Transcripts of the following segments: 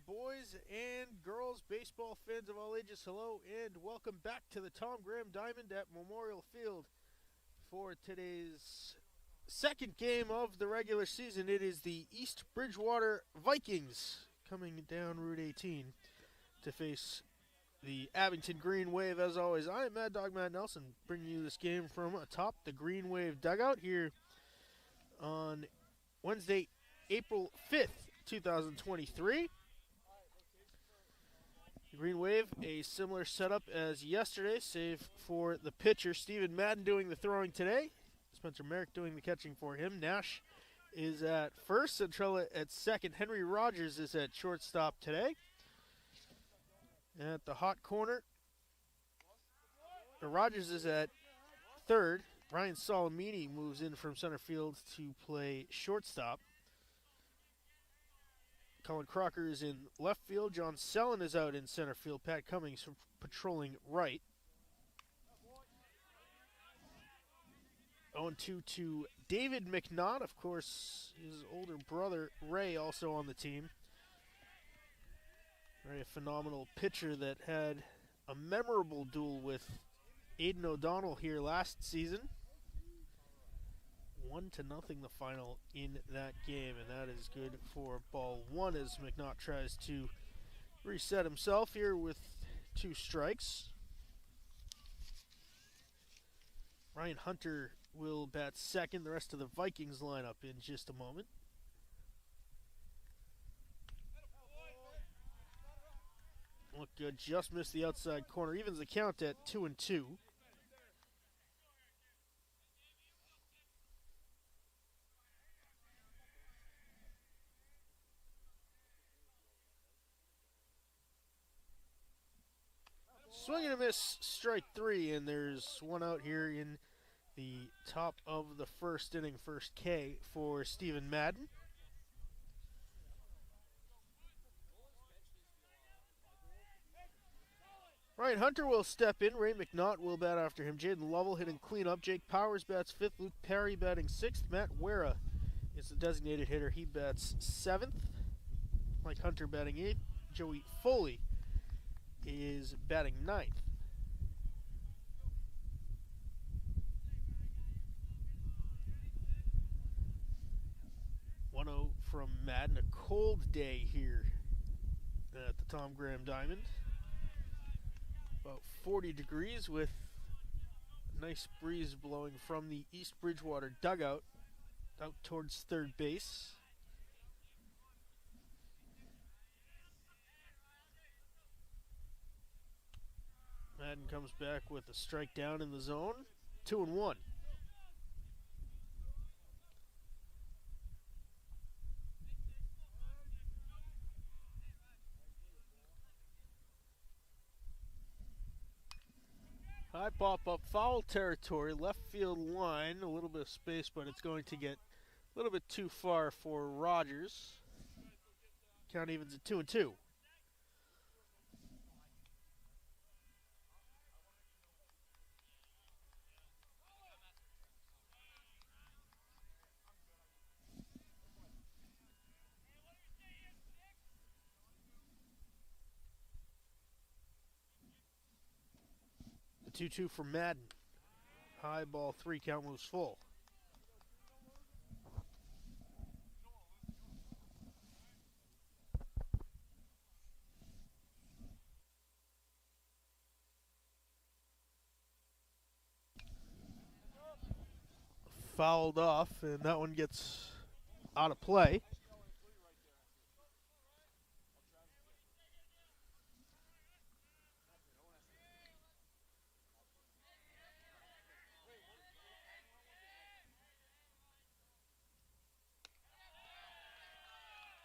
boys and girls, baseball fans of all ages, hello and welcome back to the Tom Graham Diamond at Memorial Field for today's second game of the regular season. It is the East Bridgewater Vikings coming down Route 18 to face the Abington Green Wave. As always, I am Mad Dog Matt Nelson, bringing you this game from atop the Green Wave dugout here on Wednesday, April 5th, 2023. The Green Wave, a similar setup as yesterday, save for the pitcher, Stephen Madden, doing the throwing today. Spencer Merrick doing the catching for him. Nash is at first, Centrella at second. Henry Rogers is at shortstop today. At the hot corner, Rogers is at third. Ryan Solomini moves in from center field to play shortstop. Colin Crocker is in left field. John Sellen is out in center field. Pat Cummings patrolling right. 0-2 to David McNaught. Of course, his older brother, Ray, also on the team. Ray, a phenomenal pitcher that had a memorable duel with Aidan O'Donnell here last season. 1-0 the final in that game, and that is good for ball one as McNaught tries to reset himself here with 2 strikes. Ryan Hunter will bat second. The rest of the Vikings lineup in just a moment. Look good, just missed the outside corner. Evens the count at 2-2. Swing and a miss, strike 3, and there's one out here in the top of the first inning, first K for Stephen Madden. Ryan Hunter will step in. Ray McNaught will bat after him. Jaden Lovell hitting cleanup. Jake Powers bats 5th. Luke Perry batting 6th. Matt Wera is the designated hitter. He bats 7th. Mike Hunter batting 8th. Joey Foley is batting 9th. From Madden. A cold day here at the Tom Graham Diamond. About 40 degrees with a nice breeze blowing from the East Bridgewater dugout out towards third base. Madden comes back with a strike down in the zone. 2-1. High pop up, foul territory, left field line, a little bit of space, but it's going to get a little bit too far for Rogers. Count evens at 2-2. The 2-2 for Madden. High ball 3, count moves full. Fouled off, and that one gets out of play.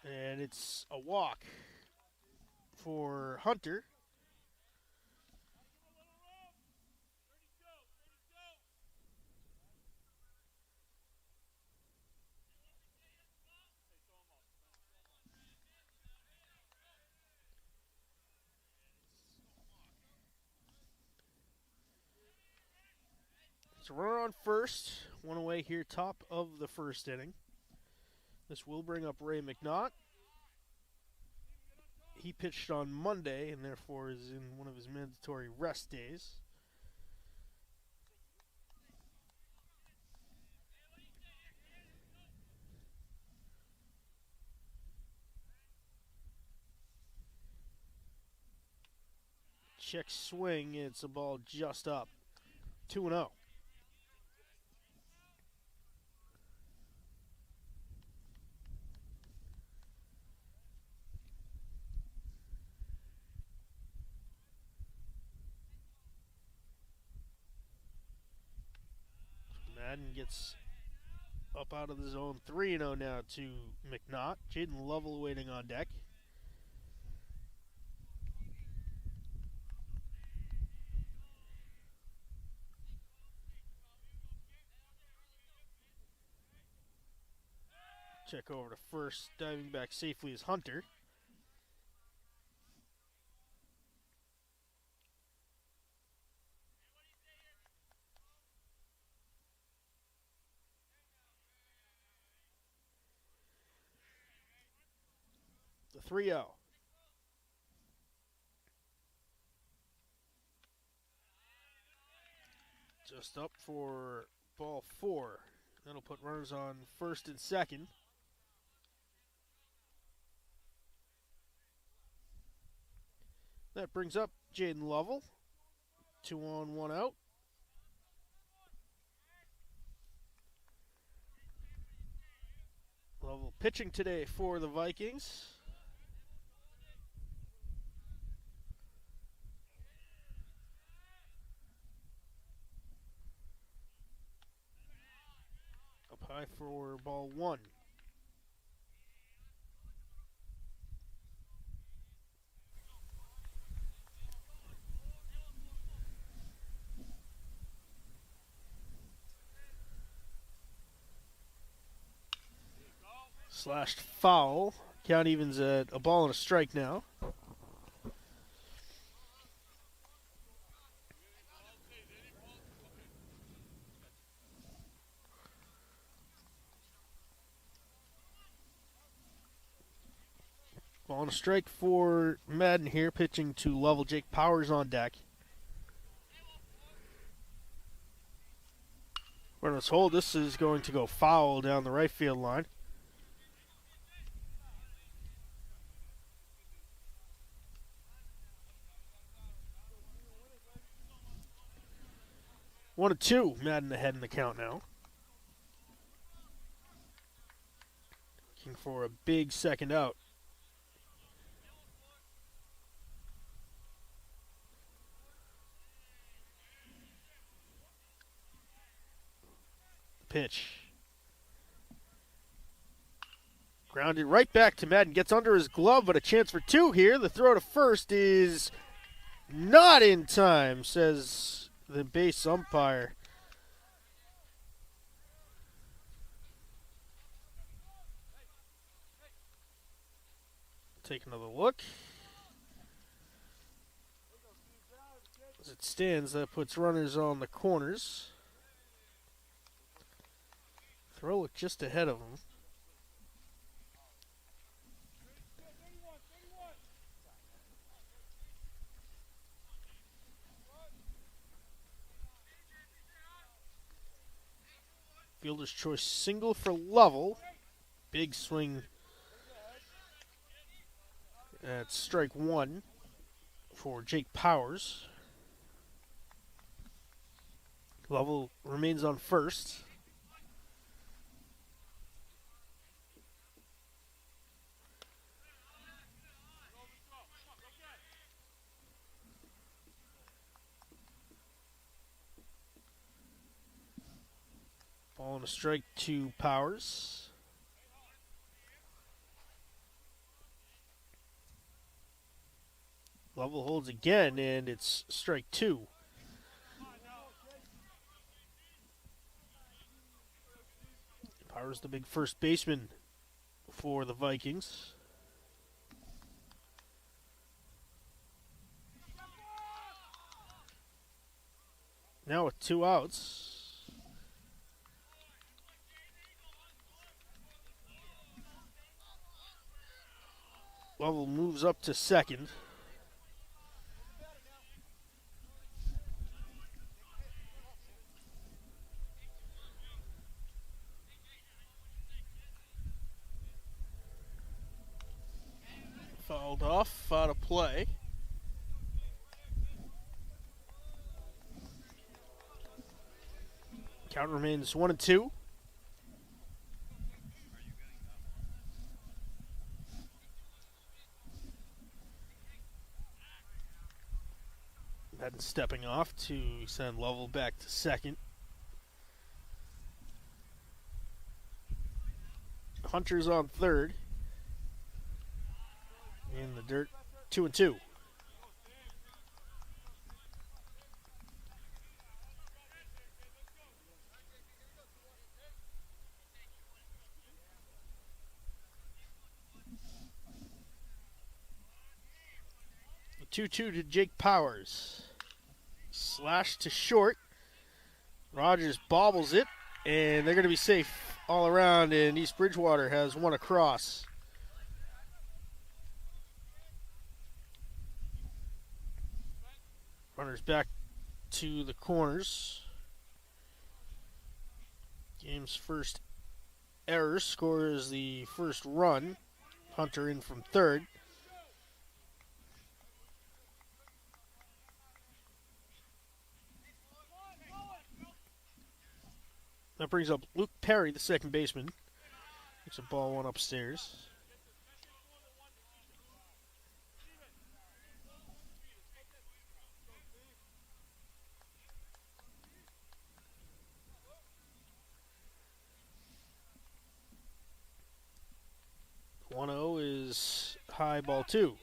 And it's a walk for Hunter. So runner on first, one away here, top of the first inning. This will bring up Ray McNaught. He pitched on Monday and therefore is in one of his mandatory rest days. Check swing. It's a ball just up. 2-0. Madden gets up out of the zone. 3-0 now to McNaught. Jaden Lovell waiting on deck. Check over to first. Diving back safely is Hunter. The 3-0. Just up for ball 4. That'll put runners on first and second. That brings up Jaden Lovell. 2 on, 1 out. Lovell pitching today for the Vikings. Up high for ball 1. Slashed foul. Count evens at a ball and a strike now. Ball and a strike for Madden here, pitching to Lovell. Jake Powers on deck. Runners hold. This is going to go foul down the right field line. One and 2. Madden ahead in the count now. Looking for a big second out. Pitch. Grounded right back to Madden. Gets under his glove, but a chance for 2 here. The throw to first is not in time, says the base umpire. Take another look. As it stands, that puts runners on the corners. Throw looked just ahead of him. Fielder's choice single for Lovell. Big swing at strike 1 for Jake Powers. Lovell remains on first. Ball and a strike to Powers. Lovell holds again, and it's strike 2. Powers, the big first baseman for the Vikings. Now with 2 outs. Lovell moves up to second. Fouled off, out of play. Count remains 1-2. Madden stepping off to send Lovell back to second. Hunter's on third. In the dirt, 2-2. The 2-2 to Jake Powers. Slash to short. Rogers bobbles it, and they're going to be safe all around, and East Bridgewater has one across. Runners back to the corners. Game's first error scores the first run. Hunter in from third. That brings up Luke Perry, the second baseman. Takes a ball one upstairs. One 0 is high, ball two.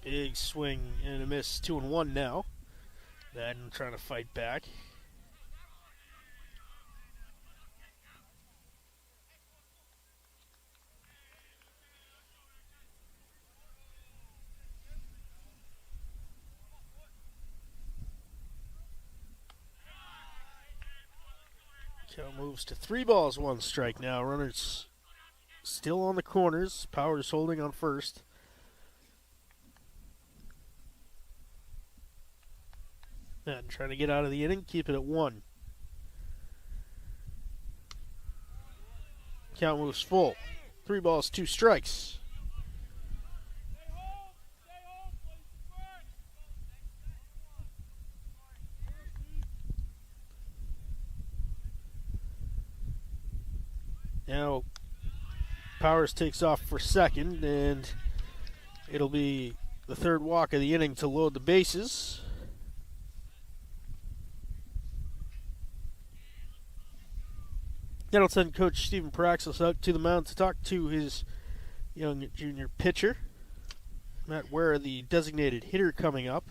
Big swing and a miss, 2-1 now. Madden trying to fight back. Count moves to 3 balls, 1 strike now. Runners still on the corners. Powers holding on first. And trying to get out of the inning, keep it at 1. Count moves full. 3 balls, 2 strikes. Now, Powers takes off for second, and it'll be the third walk of the inning to load the bases. That'll send Coach Stephen Paraxis out to the mound to talk to his young junior pitcher. Matt Ware, the designated hitter, coming up.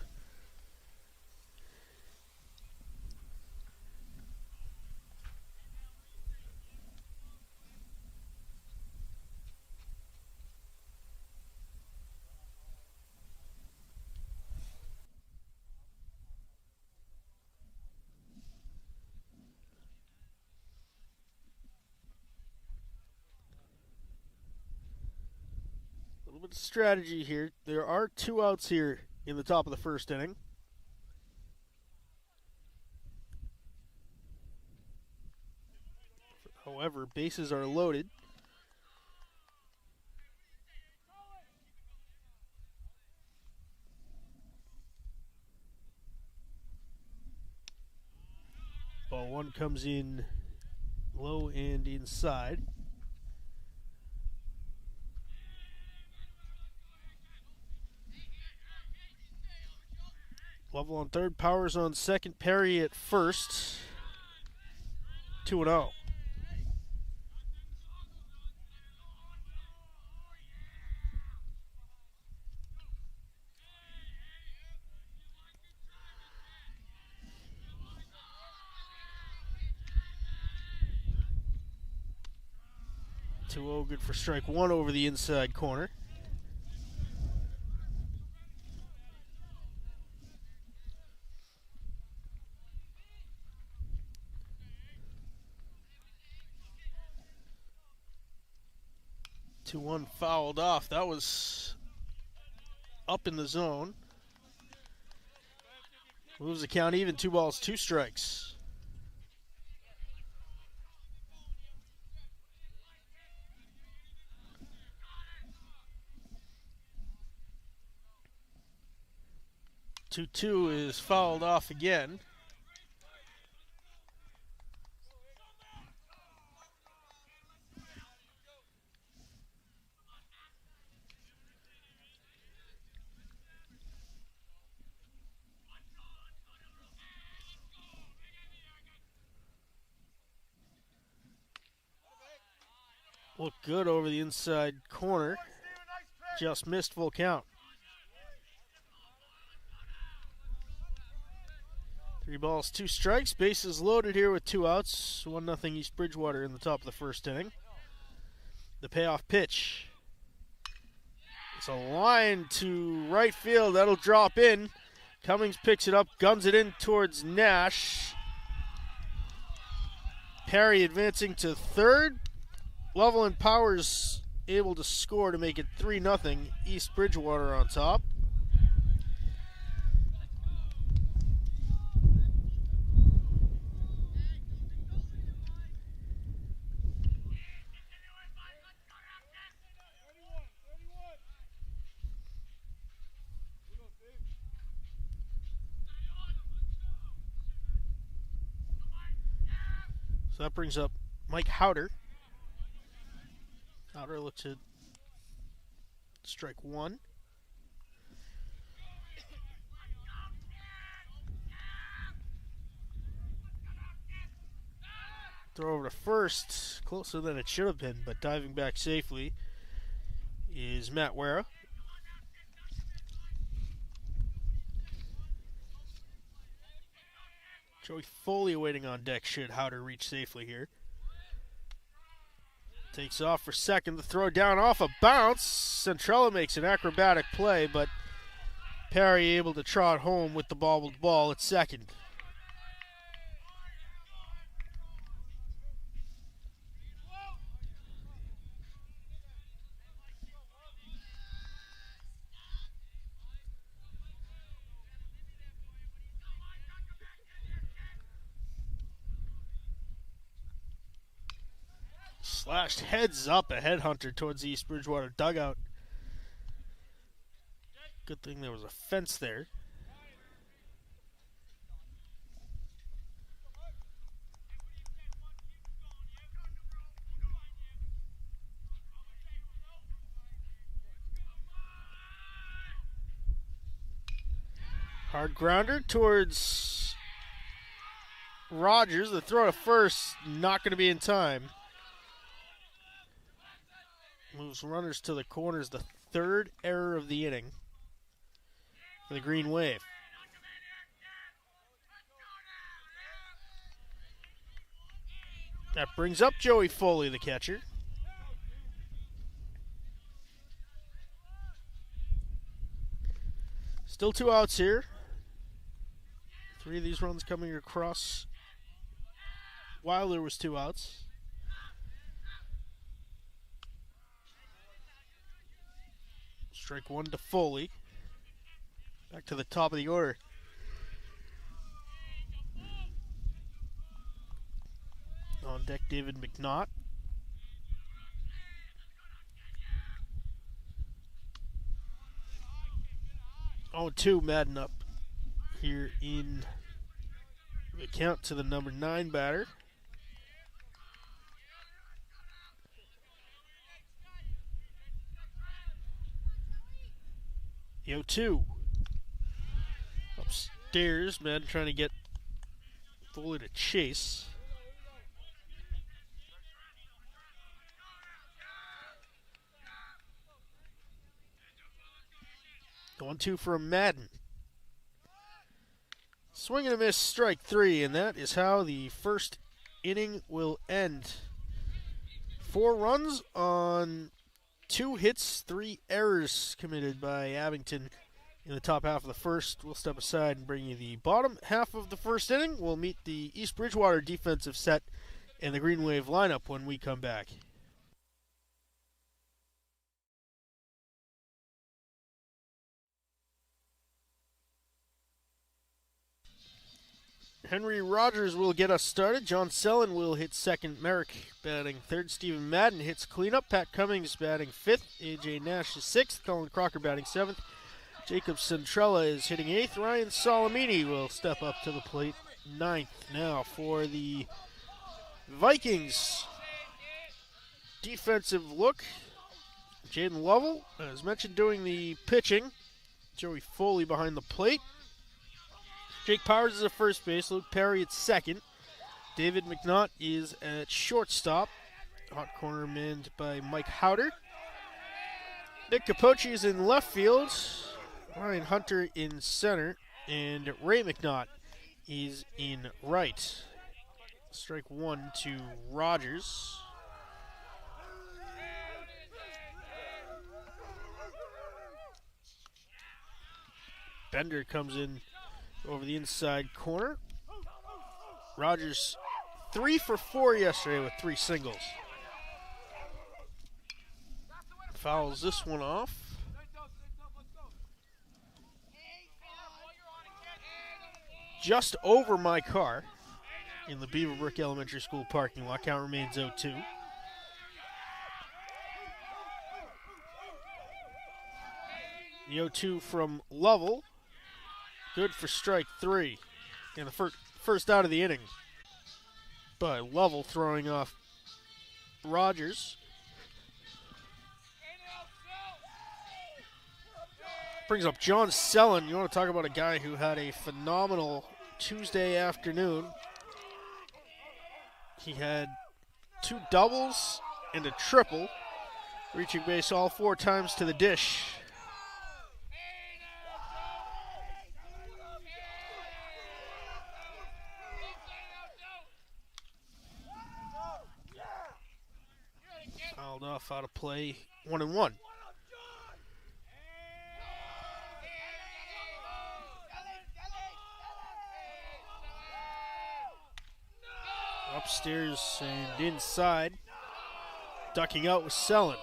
A little bit of strategy here. There are 2 outs here in the top of the first inning. However, bases are loaded. Ball 1 comes in low and inside. Lovell on third, Powers on second, Perry at first. 2-0. 2-0, good for strike one over the inside corner. Two one fouled off. That was up in the zone. Moves the count even. 2 balls, 2 strikes. Two is fouled off again. Looked good over the inside corner. Just missed full count. 3 balls, 2 strikes. Bases loaded here with 2 outs. 1-0 East Bridgewater in the top of the first inning. The payoff pitch. It's a line to right field. That'll drop in. Cummings picks it up, guns it in towards Nash. Perry advancing to third. Loveland Powers able to score to make it 3-0 East Bridgewater on top. So that brings up Mike Howder. Howder looks at strike one. Throw over to first, closer than it should have been, but diving back safely is Matt Wera. Joey Foley waiting on deck should Howder reach safely here. Takes off for second. The throw down off a bounce. Centrella makes an acrobatic play, but Perry able to trot home with the bobbled ball at second. Slashed heads up, a headhunter towards the East Bridgewater dugout. Good thing there was a fence there. Hard grounder towards Rogers. The throw to first, not going to be in time. Moves runners to the corners, the third error of the inning for the Green Wave. That brings up Joey Foley, the catcher. Still 2 outs here. 3 of these runs coming across while there was 2 outs. Strike one to Foley. Back to the top of the order. On deck, David McNaught. Oh, 2 Madden up here in the count to the number 9 batter. Yo, 2. Upstairs, man, trying to get Foley to chase. The 1-2 from Madden. Swing and a miss, strike 3, and that is how the first inning will end 4 runs on 2 hits, 3 errors committed by Abington in the top half of the first. We'll step aside and bring you the bottom half of the first inning. We'll meet the East Bridgewater defensive set and the Green Wave lineup when we come back. Henry Rogers will get us started. John Sellen will hit second. Merrick batting third. Stephen Madden hits cleanup. Pat Cummings batting fifth. A.J. Nash is sixth. Colin Crocker batting seventh. Jacob Centrella is hitting eighth. Ryan Solomini will step up to the plate ninth. Now for the Vikings defensive look. Jaden Lovell, as mentioned, doing the pitching. Joey Foley behind the plate. Jake Powers is at first base. Luke Perry at second. David McNaught is at shortstop. Hot corner manned by Mike Howder. Nick Capocci is in left field. Ryan Hunter in center. And Ray McNaught is in right. Strike one to Rogers. Bender comes in over the inside corner. Rogers 3 for 4 yesterday with 3 singles. Fouls this one off. Just over my car in the Beaverbrook Elementary School parking lot. Count remains 0-2. The 0-2 from Lovell. Good for strike 3. And the first out of the inning by Lovell, throwing off Rogers. Brings up John Sellen. You want to talk about a guy who had a phenomenal Tuesday afternoon. He had 2 doubles and a triple, reaching base all 4 times to the dish. Fouled off, out of play, 1-1. Upstairs and inside. Ducking out with Sellen.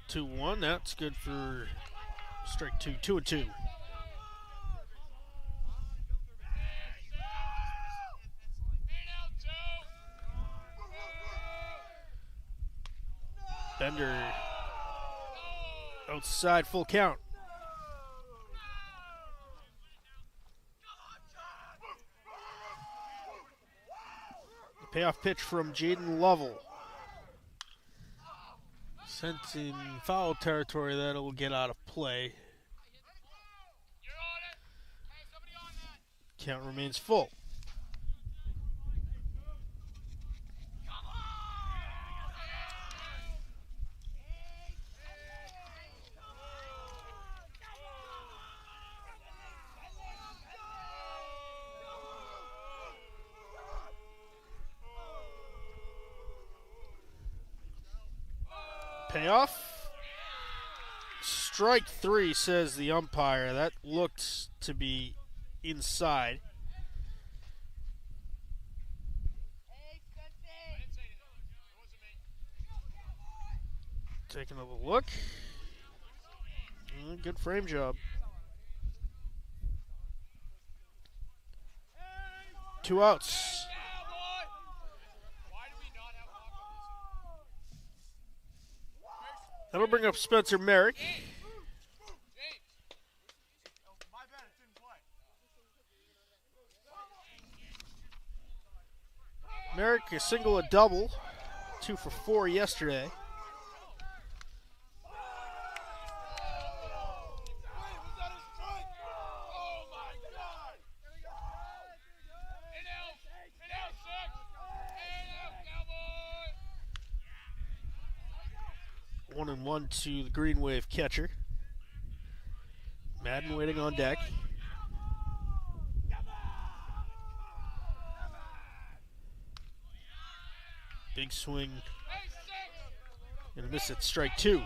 Two one. That's good for strike 2. 2-2. Bender outside, full count. The payoff pitch from Jaden Lovell. Sent in foul territory, that'll get out of play. Count remains full. Payoff. Strike 3, says the umpire. That looked to be inside. Take another look. Good frame job. 2 outs. That'll bring up Spencer Merrick. Merrick, a single, a double. 2 for 4 yesterday. One and one to the Green Wave catcher. Madden waiting on deck. Big swing and a miss at strike two.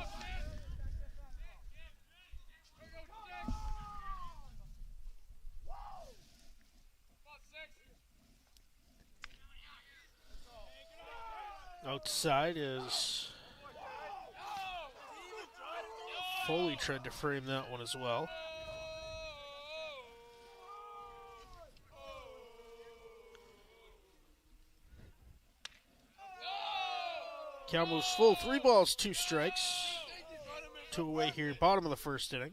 Outside is Foley tried to frame that one as well. Count moves full, 3 balls, 2 strikes. 2 away here, bottom of the first inning.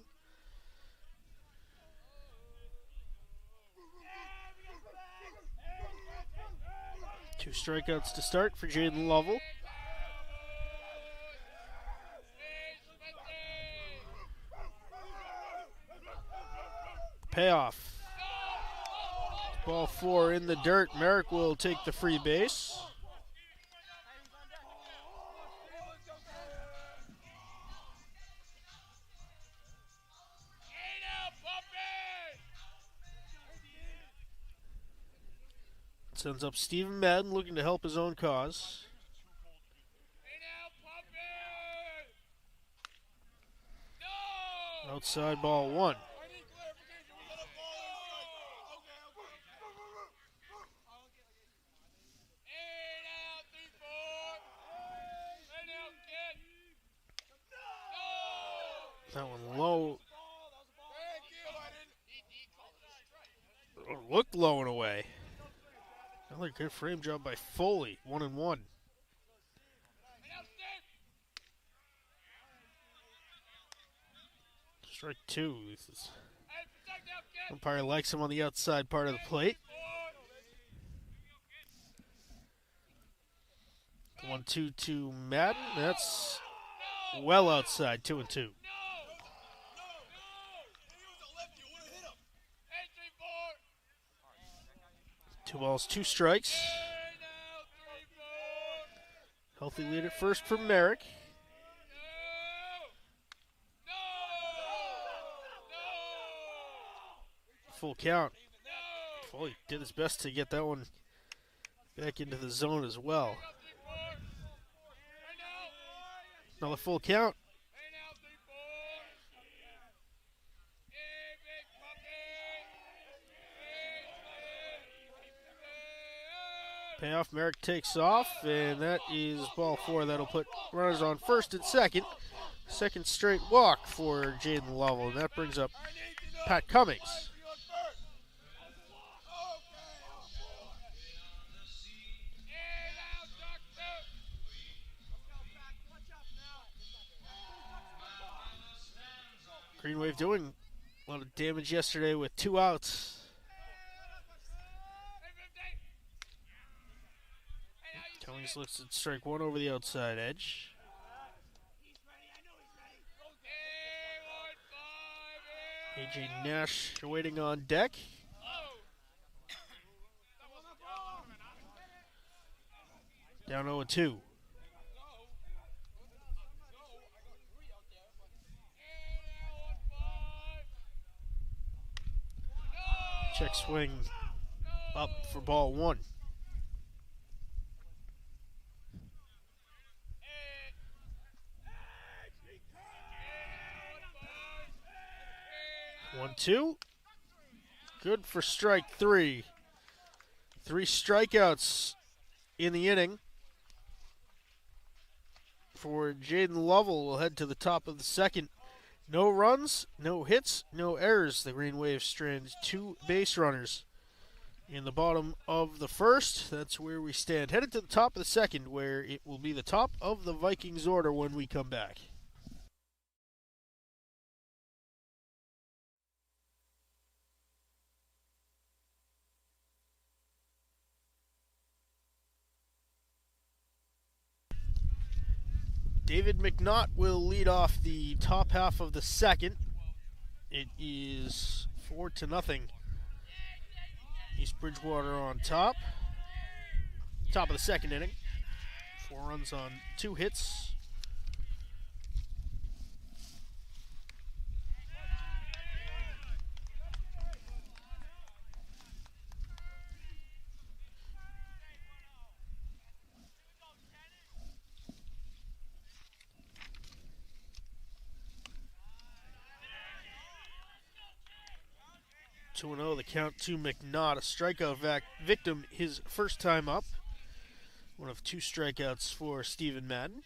Two strikeouts to start for Jaden Lovell. Payoff. Ball 4 in the dirt. Merrick will take the free base. Sends up Steven Madden looking to help his own cause. Outside ball 1. That one low. Looked low and away. Another good frame job by Foley. 1-1. Strike 2. Umpire likes him on the outside part of the plate. 1-2 to Madden. That's well outside. 2-2. 2 balls, 2 strikes. Healthy lead at first for Merrick. Full count. Foley did his best to get that one back into the zone as well. Another full count. Payoff, Merrick takes off, and that is ball 4. That'll put runners on first and second. Second straight walk for Jaden Lovell, and that brings up Pat Cummings. Green Wave doing a lot of damage yesterday with 2 outs. Cummings looks at strike 1 over the outside edge. AJ Nash waiting on deck. Down 0-2. Check swing up for ball 1. One, 2. Good for strike 3. 3 strikeouts in the inning for Jaden Lovell. Will head to the top of the second. No runs, no hits, no errors. The Green Wave strands 2 base runners in the bottom of the first. That's where we stand. Headed to the top of the second, where it will be the top of the Vikings order when we come back. David McNaught will lead off the top half of the second. It is 4-0. East Bridgewater on top. Top of the second inning. 4 runs on 2 hits. 2-0, the count to McNaught, a strikeout victim his first time up. One of 2 strikeouts for Stephen Madden.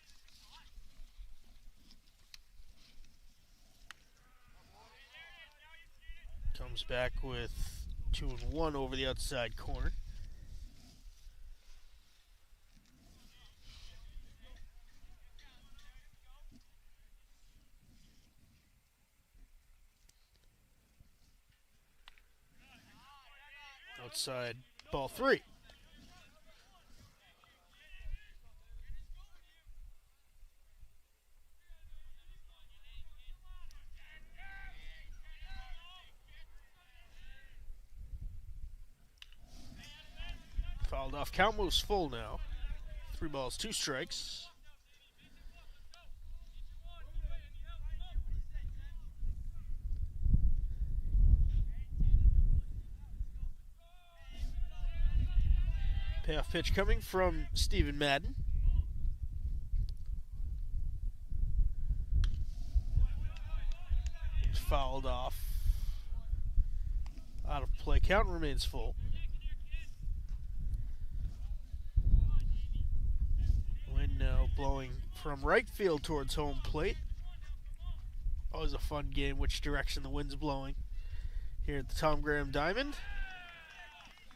Comes back with 2-1 over the outside corner. Outside, ball 3. Fouled off. Count moves full now. 3 balls, 2 strikes. Payoff pitch coming from Stephen Madden. Fouled off. Out of play. Count remains full. Wind now blowing from right field towards home plate. Always a fun game which direction the wind's blowing here at the Tom Graham Diamond.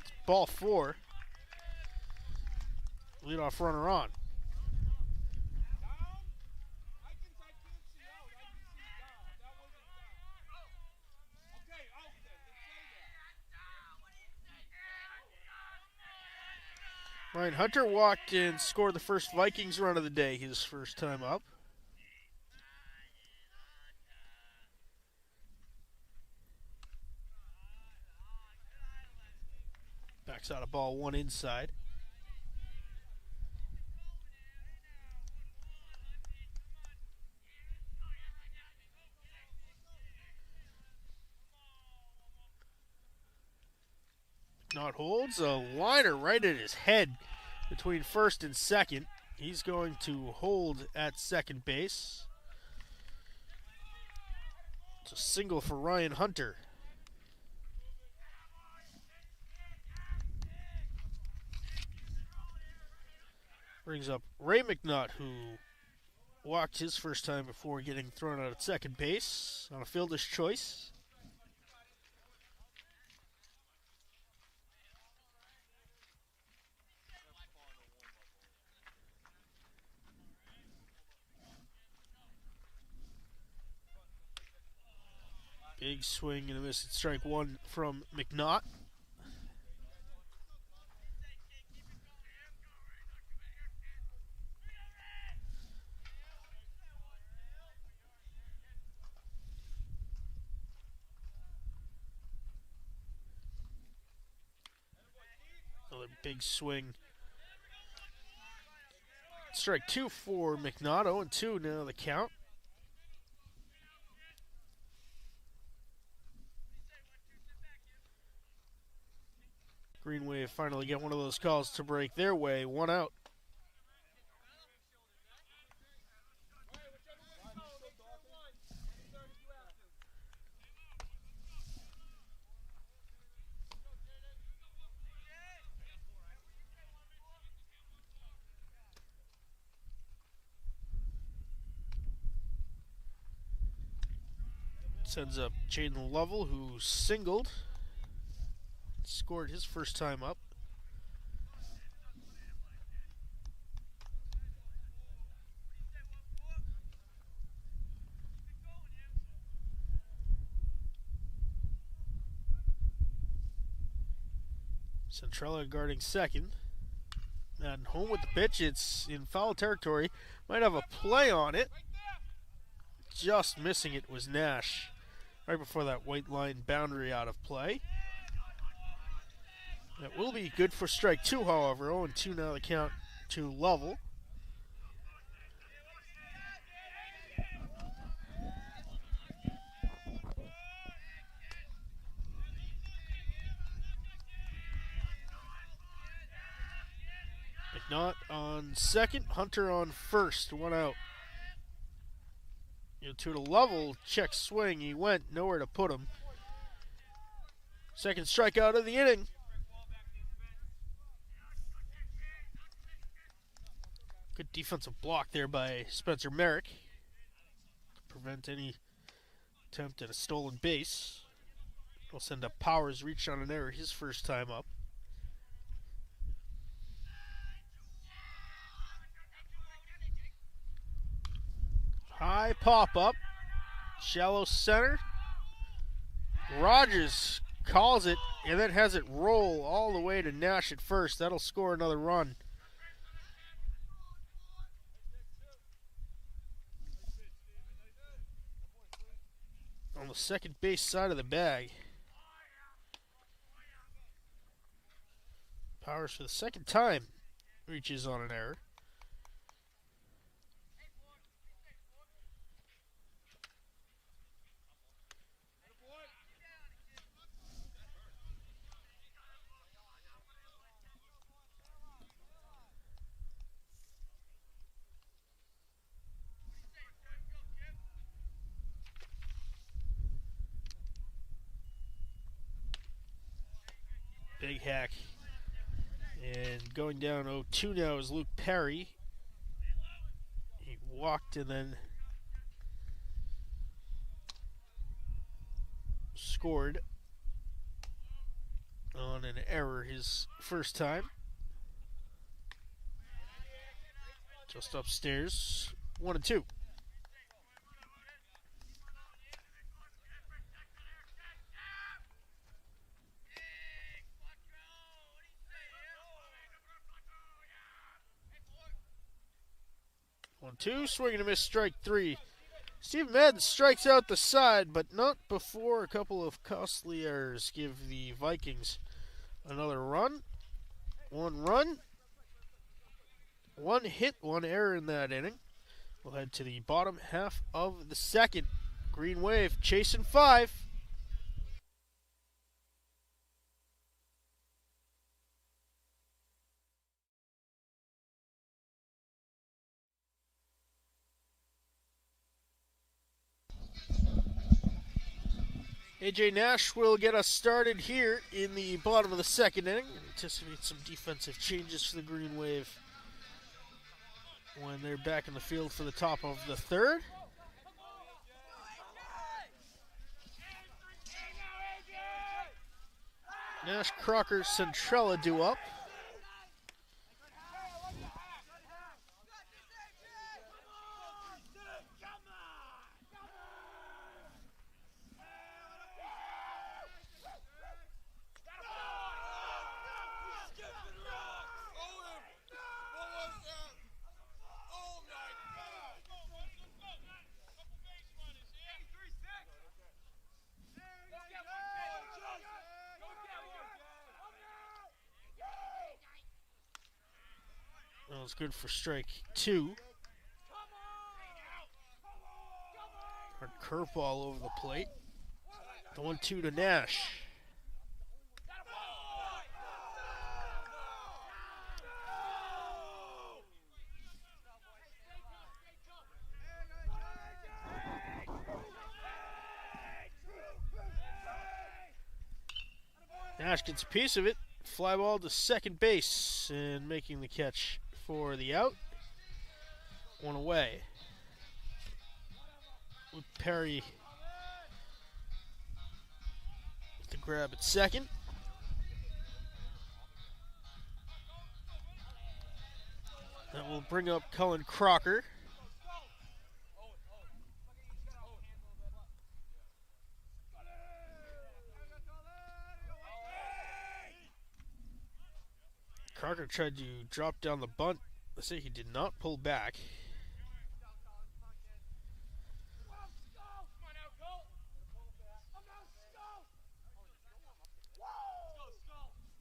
It's ball 4. Leadoff runner on. Ryan Hunter walked and scored the first Vikings run of the day, his first time up. Backs out a ball 1 inside. McNaught holds a liner right at his head between first and second. He's going to hold at second base. It's a single for Ryan Hunter. Brings up Ray McNaught, who walked his first time before getting thrown out at second base on a fielder's choice. Big swing and a miss at strike 1 from McNaught. Another big swing. Strike 2 for McNaught. 0-2 now the count. Green Wave finally get one of those calls to break their way. 1 out. Sends up Jaden Lovell, who singled. Scored his first time up. Centrella guarding second. And home with the pitch. It's in foul territory. Might have a play on it. Just missing it was Nash. Right before that white line boundary out of play. That will be good for strike 2, however. 0-2 now the count to Lovell. McNaught on second, Hunter on first, 1 out. 2 to Lovell, check swing, he went, nowhere to put him. Second strikeout of the inning. Good defensive block there by Spencer Merrick to prevent any attempt at a stolen base. We'll send up Powers, reached on an error his first time up. High pop-up. Shallow center. Rogers calls it and then has it roll all the way to Nash at first. That'll score another run. On the second base side of the bag. Powers for the second time reaches on an error. Big hack. And going down 0-2 now is Luke Perry. He walked and then scored on an error his first time. Just upstairs. 1-2. Two, swing and a miss, strike three. Steve Madden strikes out the side, but not before a couple of costly errors give the Vikings another run. One hit, one error in that inning. We'll head to the bottom half of the second. Green Wave chasing 5. AJ Nash will get us started here in the bottom of the second inning. Anticipate some defensive changes for the Green Wave when they're back in the field for the top of the third. Nash, Crocker, Centrella due up. That was good for strike 2. Hard curveball over the plate. The 1-2 to Nash. Nash gets a piece of it. Fly ball to second base and making the catch for the out. One away. Luke Perry with the grab at second. That will bring up Cullen Crocker. Crocker tried to drop down the bunt. Let's say he did not pull back.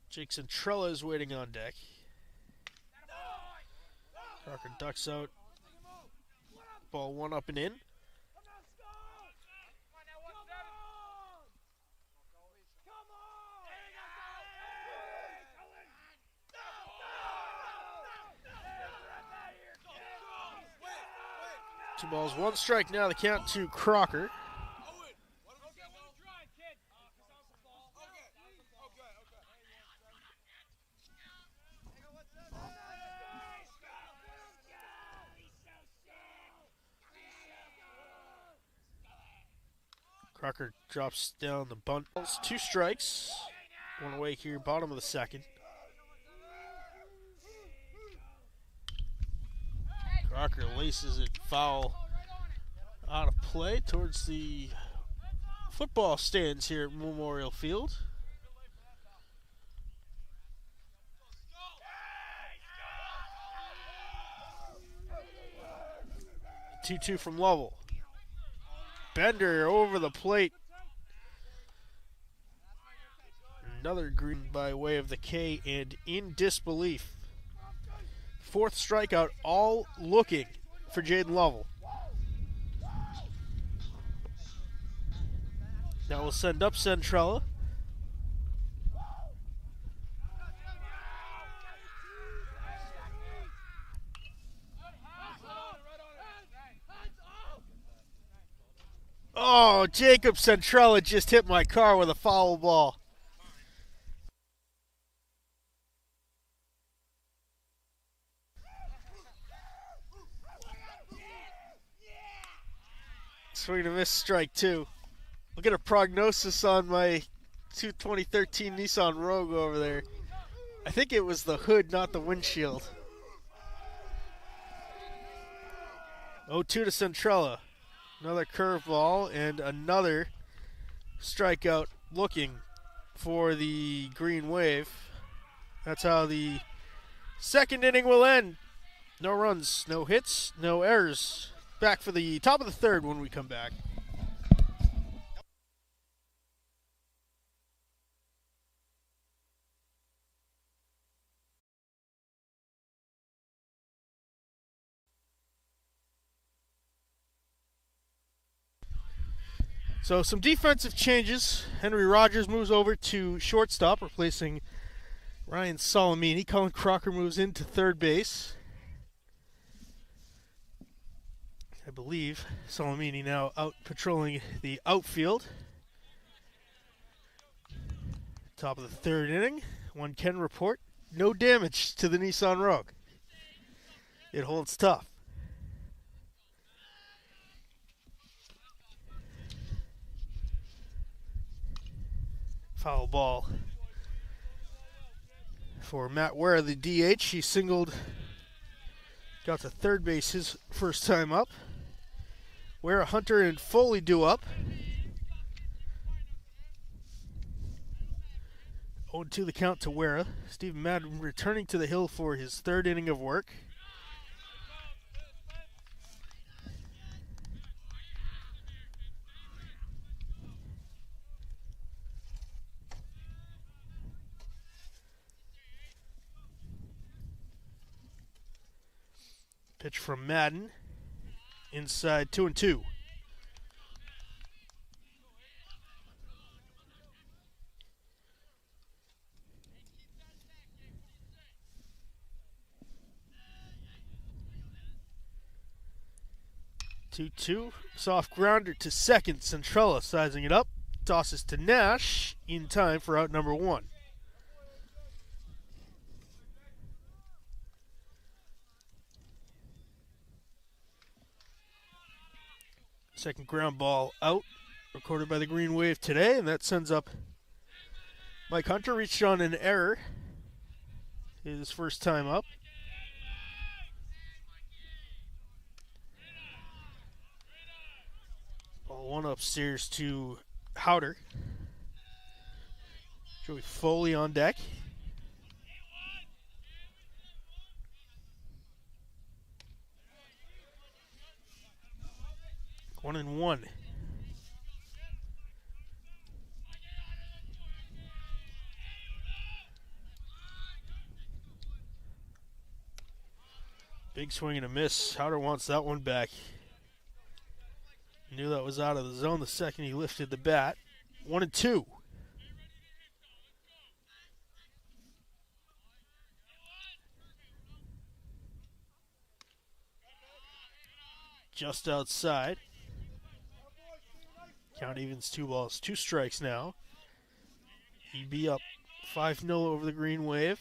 Jake Centrella is waiting on deck. Crocker ducks out. Ball one up and in. Two balls, one strike now. The count to Crocker. Crocker drops down the bunt. 2 strikes. One away here, bottom of the second. Crocker laces it foul out of play towards the football stands here at Memorial Field. Two from Lovell. Bender over the plate. Another green by way of the K and in disbelief. 4th strikeout, all looking for Jaden Lovell. Now we'll send up Centrella. Oh, Jacob Centrella just hit my car with a foul ball. Swing and a miss, strike 2. Look at a prognosis on my 2013 Nissan Rogue over there. I think it was the hood, not the windshield. 0-2 to Centrella. Another curveball and another strikeout looking for the Green Wave. That's how the second inning will end. No runs, no hits, no errors. Back for the top of the third when we come back. So some defensive changes. Henry Rogers moves over to shortstop, replacing Ryan Solomini. Colin Crocker moves into third base. I believe Solomini now out patrolling the outfield. Top of the third inning. One can report no damage to the Nissan Rogue. It holds tough. Foul ball for Matt Ware, the DH. He singled, got to third base his first time up. Ware, Hunter, and Foley due up. 0-2 the count to Ware. Stephen Madden returning to the hill for his third inning of work. Pitch from Madden. Inside 2-2. Soft grounder to second. Centrella sizing it up. Tosses to Nash in time for out number 1. Second ground ball out, recorded by the Green Wave today, and that sends up Mike Hunter. Reached on an error his first time up. Ball 1 upstairs to Howder. Joey Foley on deck. One and one. Big swing and a miss. Howder wants that one back. Knew that was out of the zone the second he lifted the bat. 1-2. Just outside. Count evens 2 balls, 2 strikes now. He'd be up 5-0 over the Green Wave.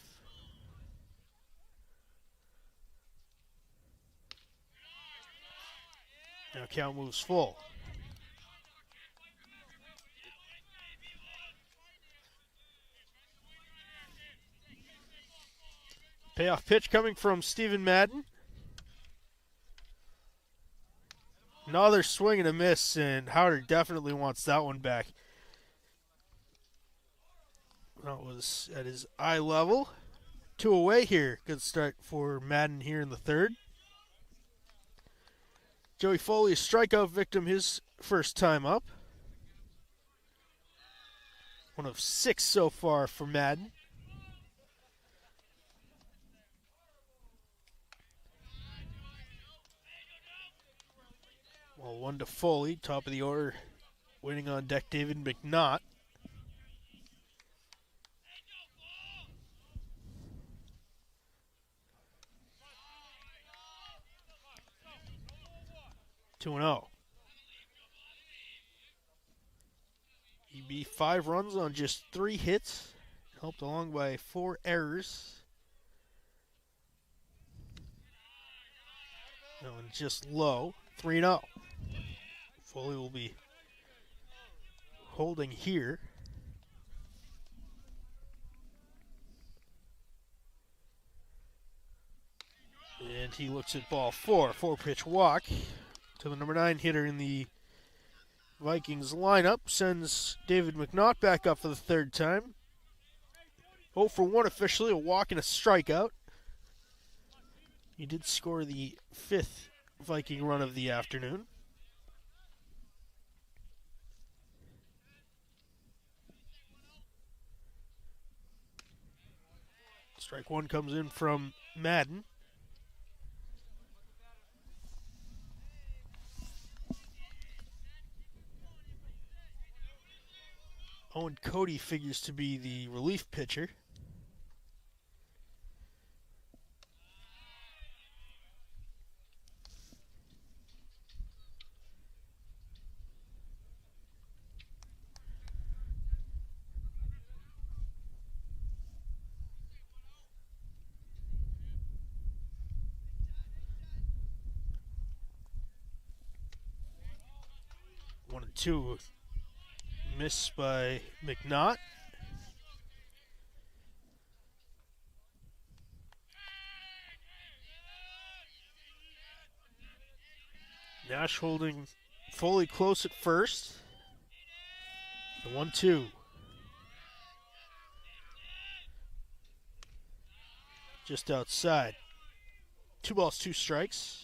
Now count moves full. Payoff pitch coming from Stephen Madden. Another swing and a miss, and Howder definitely wants that one back. That was at his eye level. 2 away here. Good start for Madden here in the third. Joey Foley, a strikeout victim his first time up. 1 of 6 so far for Madden. Well, 1 to Foley, top of the order. Waiting on deck, David McNaught. Two and 0. EB 5 runs on just 3 hits, helped along by 4 errors. That one just low, 3-0. Foley will be holding here. And he looks at ball 4, 4-pitch walk to the number 9 hitter in the Vikings lineup. Sends David McNaught back up for the third time. 0 for 1 officially, a walk and a strikeout. He did score the 5th Viking run of the afternoon. Strike 1 comes in from Madden. Owen Cody figures to be the relief pitcher. One and two. Miss by McNaught. Nash holding Foley close at first. The 1-2. Just outside. 2 balls, 2 strikes.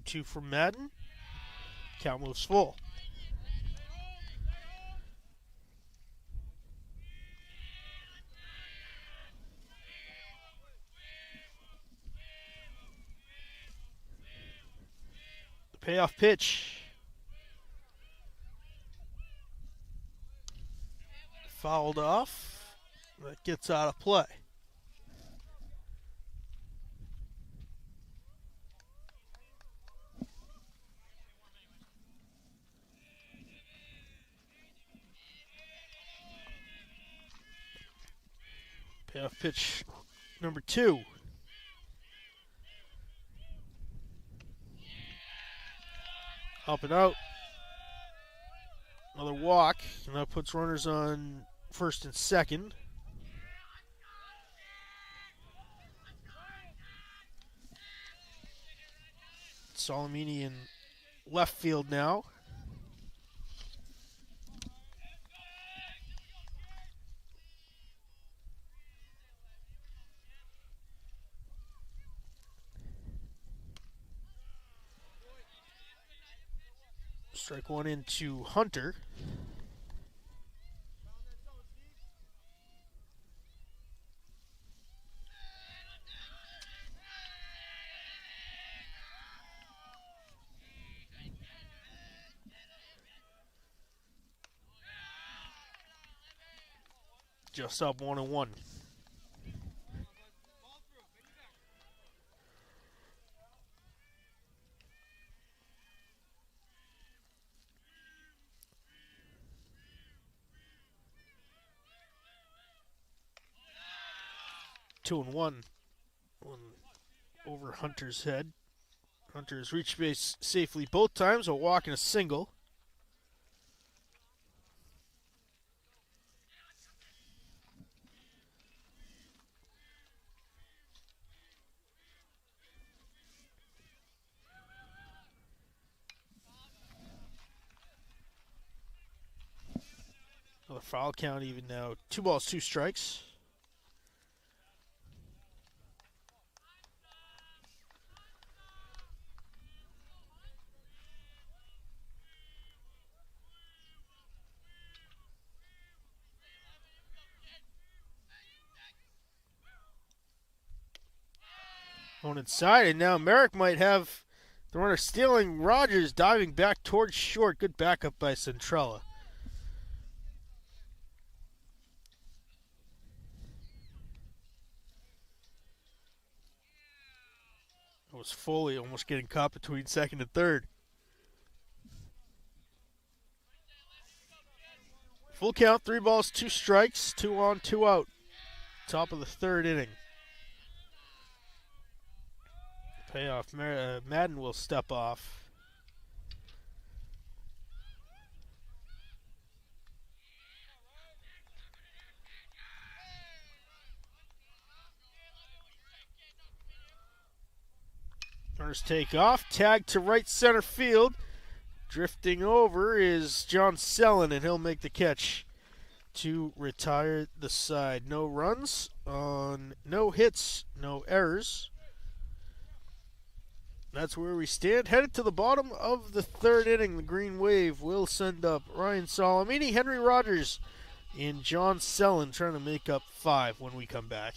Two from Madden. Count moves full. The payoff pitch. Fouled off. That gets out of play. Payoff pitch number 2. Up and out. Another walk, and that puts runners on first and second. Solomini in left field now. Strike 1 into Hunter. Just up 1-1. Two and one. 1 over over Hunter's head. Hunter's reached base safely both times, a walk and a single. Another foul count even now. 2 balls, 2 strikes. Going inside, and now Merrick might have the runner stealing. Rogers diving back towards short. Good backup by Centrella. It was Foley almost getting caught between second and third. Full count, 3 balls, 2 strikes, 2 on, 2 out. Top of the third inning. Payoff. Madden will step off. Runners take off. Tag to right center field. Drifting over is John Sellon, and he'll make the catch to retire the side. No runs on no hits, no errors. That's where we stand. Headed to the bottom of the third inning. The Green Wave will send up Ryan Salamini, Henry Rogers, and John Sellon trying to make up 5 when we come back.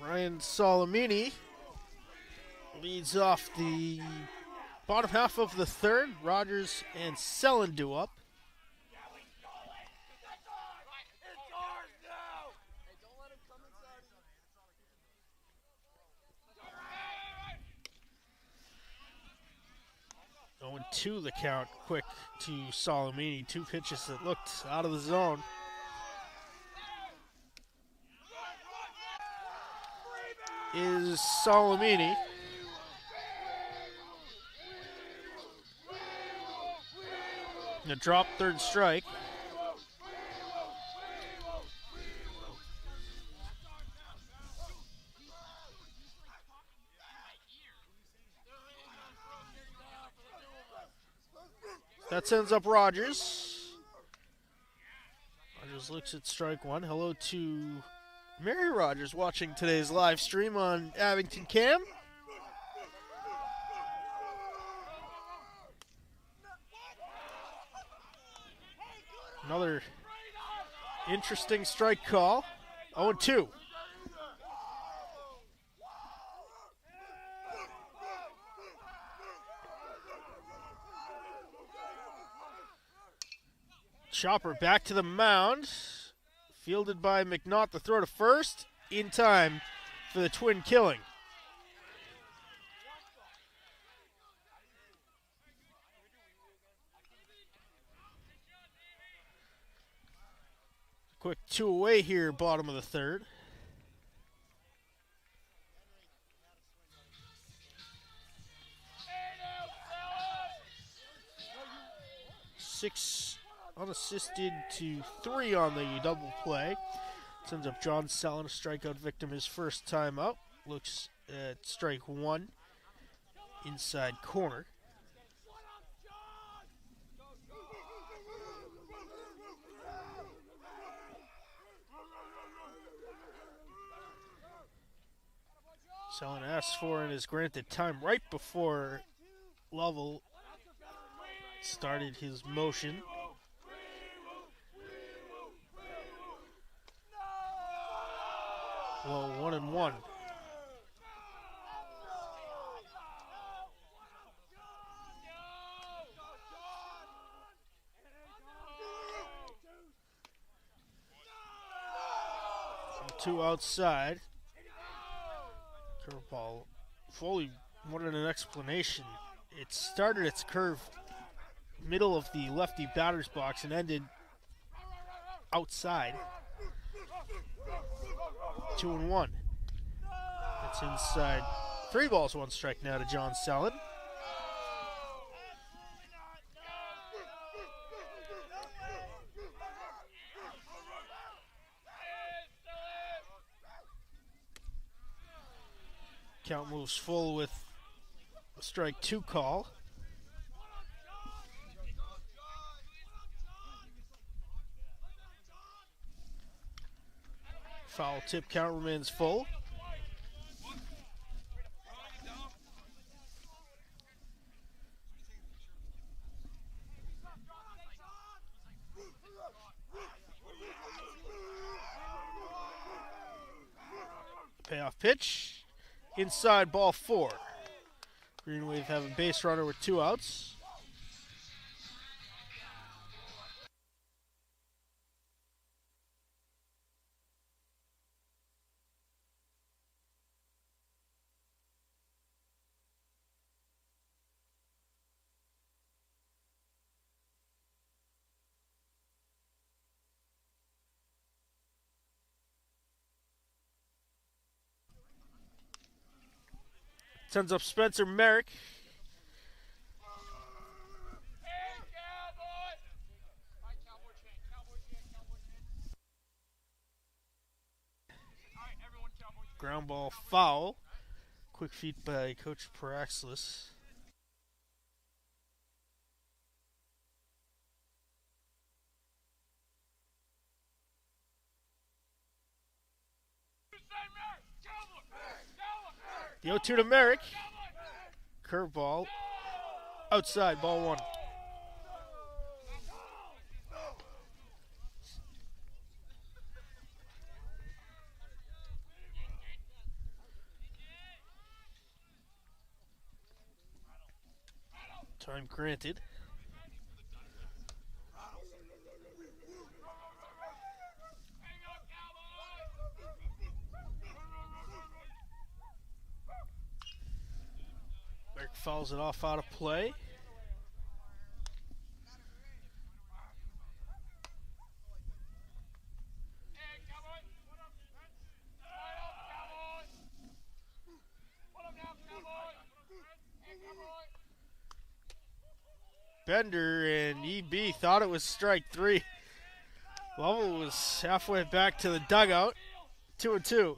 Ryan Salamini leads off the bottom half of the third. Rogers and Sellon do up. Going to the count quick to Salamini. 2 pitches that looked out of the zone. Is Salamini. A drop, third strike. That sends up Rogers. Rogers looks at strike 1. Hello to Mary Rogers watching today's live stream on Abington Cam. Another interesting strike call. 0-2. Chopper back to the mound. Fielded by McNaught. The throw to first. In time for the twin killing. Quick 2 away here, bottom of the third. Six unassisted to 3 on the double play. Sends up John Sellon, a strikeout victim, his first time up. Looks at strike 1, inside corner. Sellon asks for and is granted time right before Lovell started his motion. Well, 1-1. Two outside. Curveball Foley wanted an explanation. It started its curve middle of the lefty batter's box and ended outside. 2-1. That's inside. 3 balls, 1 strike now to John Sellon. Count moves full with a strike 2 call. Foul tip, count remains full. Payoff pitch. Inside, ball 4. Green Wave having base runner with 2 outs. Sends up Spencer Merrick. Ground ball foul. Quick feet by Coach Paraxlis. The 0-2 to Merrick. Curveball. Outside, ball 1. Time granted. Merrick fouls it off out of play. Bender and EB thought it was strike 3. Lovell was halfway back to the dugout. 2-2.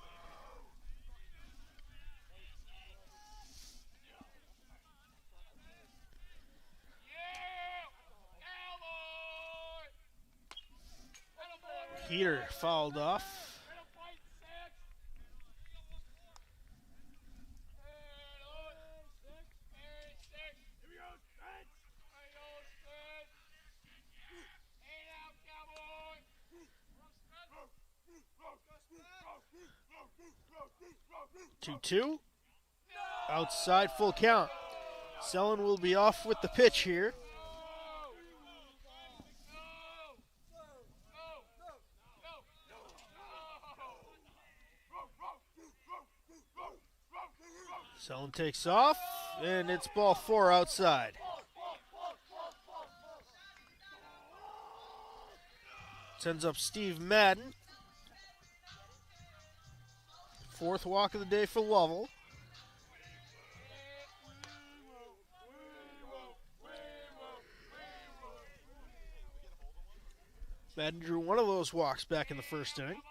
Heater fouled off. Two. Outside, full count. Sellon will be off with the pitch here. Sellon takes off, and it's ball 4 outside. Sends up Steve Madden. 4th walk of the day for Lovell. Madden drew one of those walks back in the first inning.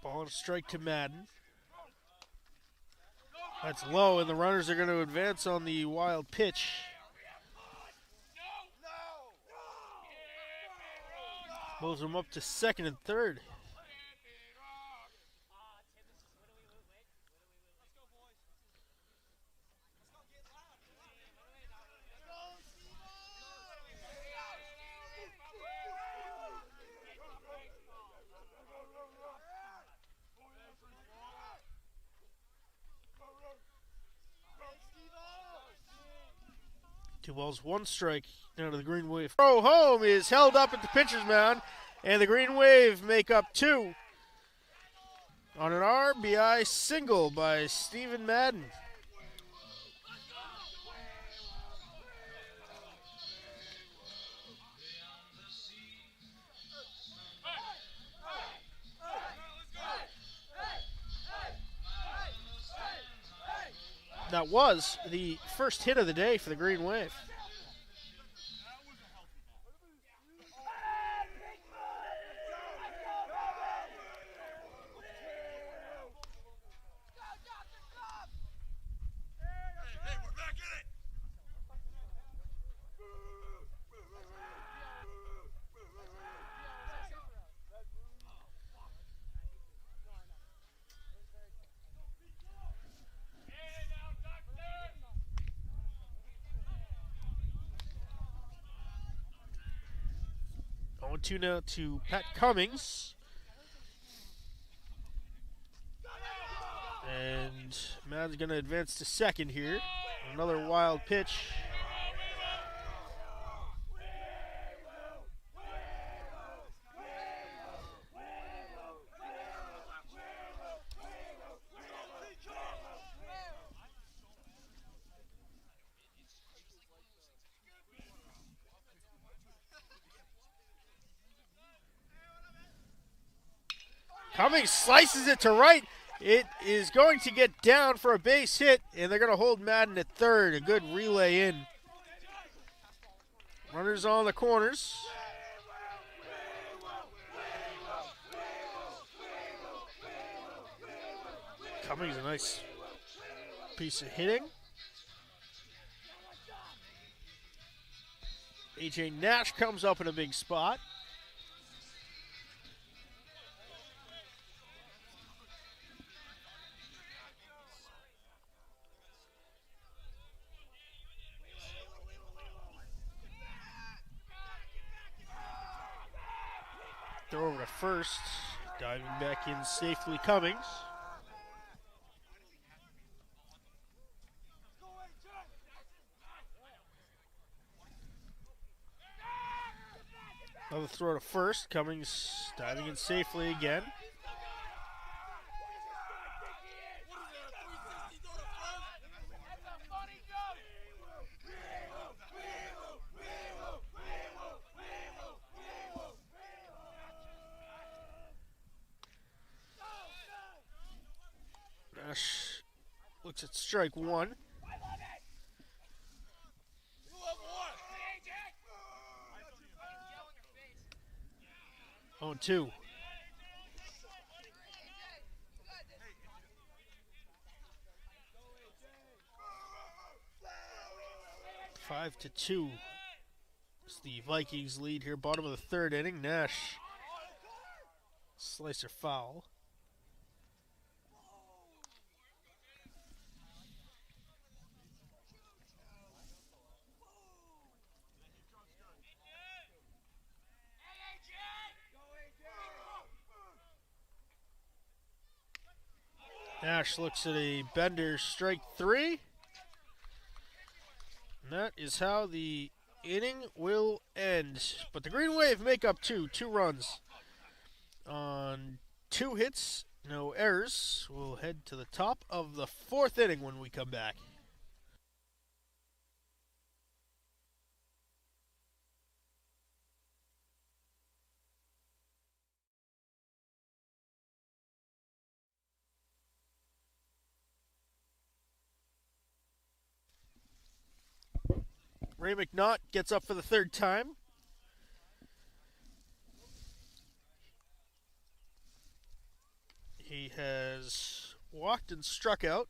Ball and strike to Madden. That's low, and the runners are going to advance on the wild pitch. Moves them up to 2nd and 3rd. 2 balls, 1 strike down to the Green Wave. Throw home is held up at the pitcher's mound, and the Green Wave make up 2 on an RBI single by Steven Madden. That was the first hit of the day for the Green Wave. On 2 now to Pat Cummings. And Madden's going to advance to second here. Another wild pitch. Cummings slices it to right. It is going to get down for a base hit, and they're going to hold Madden at third. A good relay in. Runners on the corners. Cummings, a nice piece of hitting. A.J. Nash comes up in a big spot. Throw over to first. Diving back in safely, Cummings. Another throw to first. Cummings diving in safely again. Nash looks at strike 1. On 2. Five to 2. It's the Vikings lead here, bottom of the third inning. Nash, slicer foul. Nash looks at a bender, strike 3. And that is how the inning will end. But the Green Wave make up 2 runs on 2 hits, no errors. We'll head to the top of the 4th inning when we come back. Ray McNaught gets up for the 3rd time. He has walked and struck out.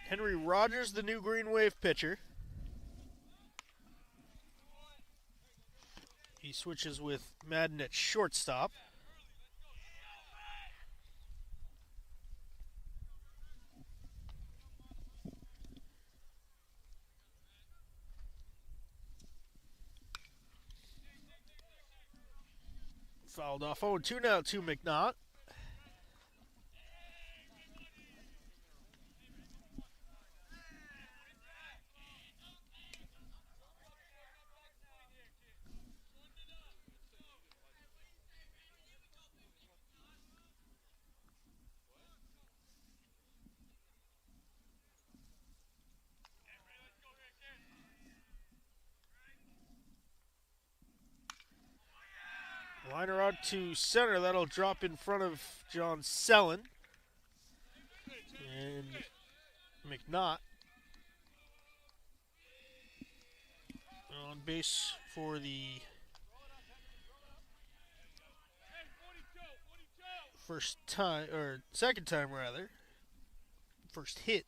Henry Rogers, the new Green Wave pitcher. He switches with Madden at shortstop. Fouled off. 0-2 now to McNaught. Liner out to center. That'll drop in front of John Sellen. And McNaught on base for the second time rather. First hit.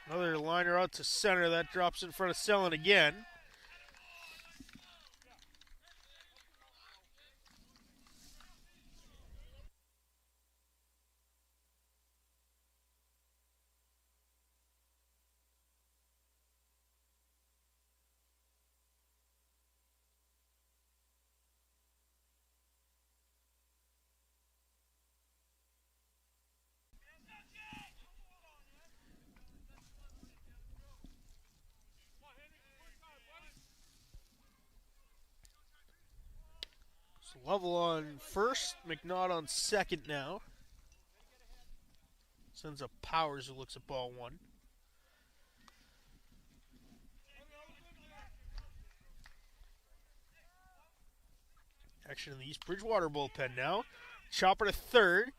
Another liner out to center. That drops in front of Sellen again. Level on first, McNaught on second now. Sends up Powers, who looks at ball one. Action in the East Bridgewater bullpen now. Chopper to third.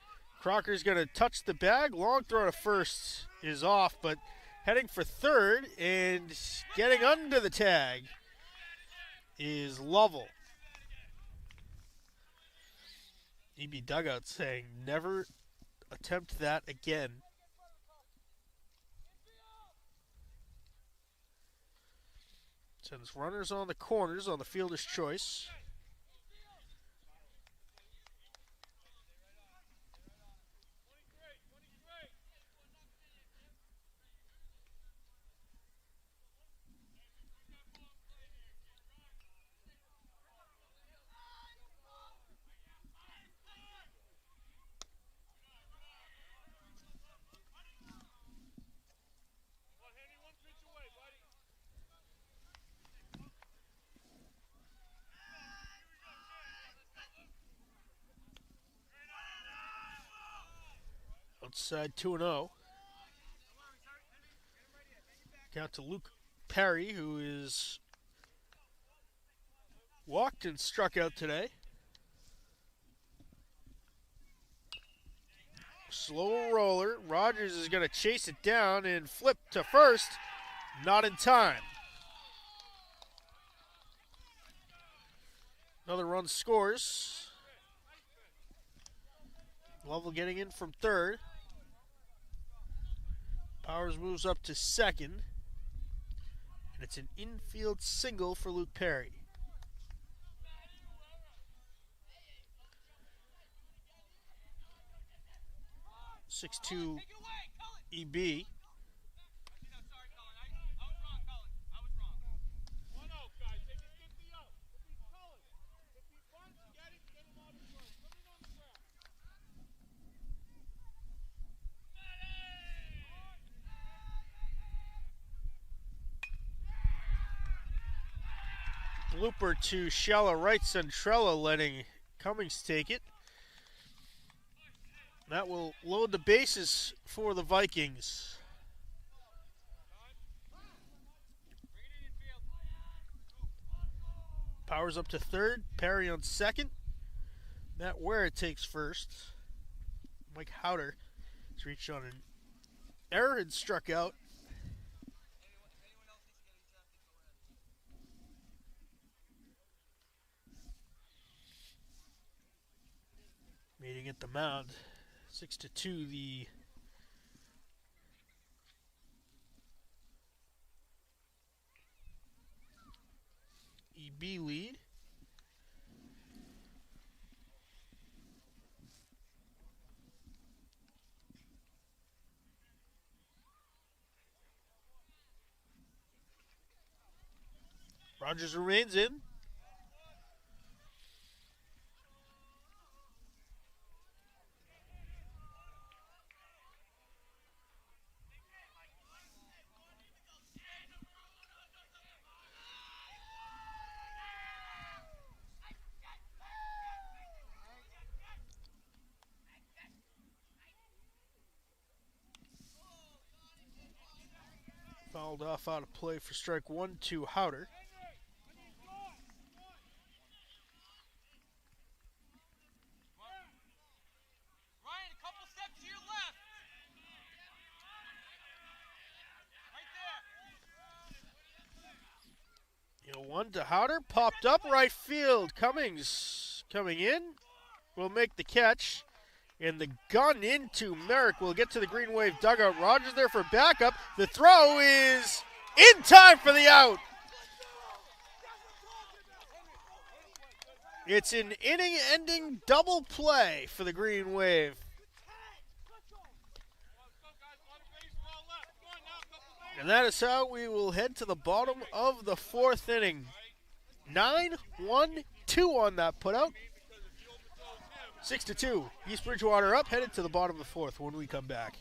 Crocker's going to touch the bag. Long throw to first is off, but heading for third and getting under the tag is Lovell. EB dugout saying, never attempt that again. Sends runners on the corners on the fielder's choice. Outside 2-0. Count to Luke Perry, who is walked and struck out today. Slow roller. Rogers is going to chase it down and flip to first. Not in time. Another run scores. Lovell getting in from third. Powers moves up to second. And it's an infield single for Luke Perry. .62 EB. Blooper to Shella right centrella, letting Cummings take it. That will load the bases for the Vikings. Powers up to third, Perry on second. Matt Ware takes first. Mike Howder has reached on an error and struck out. at the mound. 6-2, the EB lead. Rogers remains in. Fouled off out of play for strike 1 to Howder. Ryan, a couple steps to your left. Right there. 1 to Howder, popped up right field. Cummings coming in, will make the catch. And the gun into Merrick will get to the Green Wave dugout. Rogers there for backup. The throw is in time for the out. It's an inning-ending double play for the Green Wave. And that is how we will head to the bottom of the 4th inning. 9-1-2 on that putout. 6-2. East Bridgewater up, headed to the bottom of the 4th when we come back.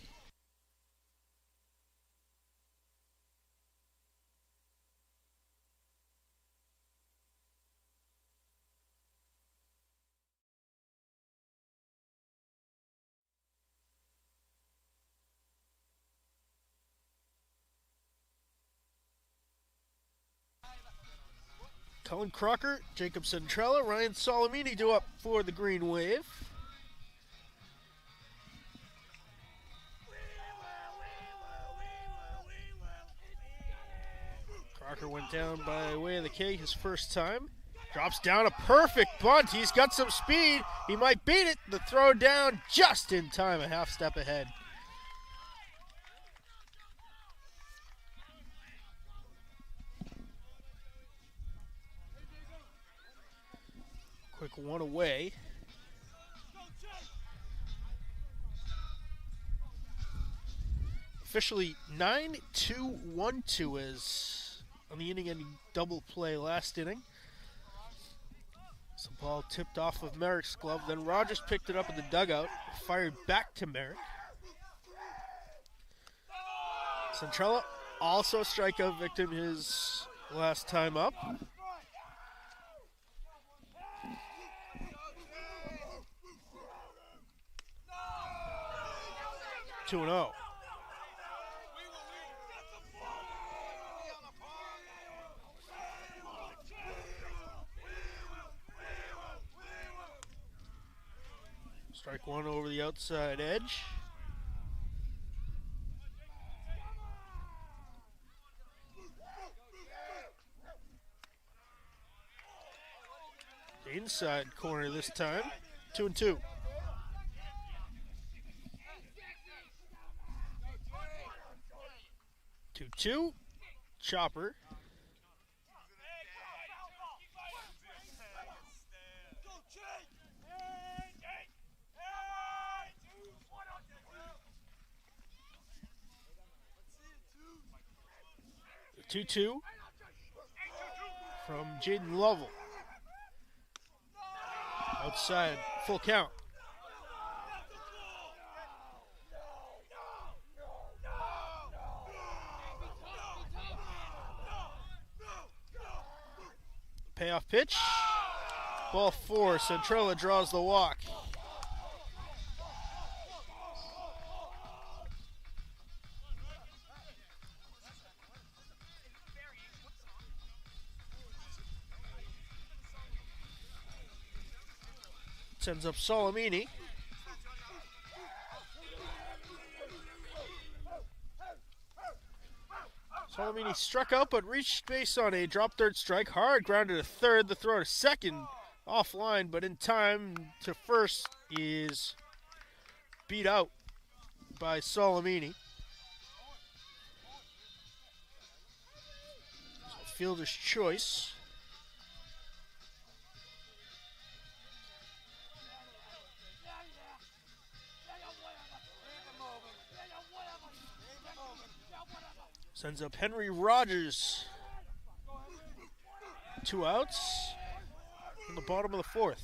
Colin Crocker, Jacob Centrella, Ryan Solomini do up for the Green Wave. Crocker went down by way of the K his first time. Drops down a perfect bunt. He's got some speed. He might beat it. The throw down just in time, a half step ahead. Quick one away. Officially 9-2-1-2 is on the inning-ending double play last inning. So ball tipped off of Merrick's glove. Then Rogers picked it up in the dugout, fired back to Merrick. Centrella also a strikeout victim his last time up. 2-0. Strike 1 over the outside edge. Inside corner this time. 2-2. 2-2. Chopper. The 2-2 from Jaden Lovell. Outside, full count. Payoff pitch. Ball 4. Centrella draws the walk. Sends up Solomini. Solomini struck out but reached base on a drop third strike. Hard grounded to third. The throw to second offline, but in time to first is beat out by Solomini. So fielder's choice. Sends up Henry Rogers. 2 outs in the bottom of the fourth.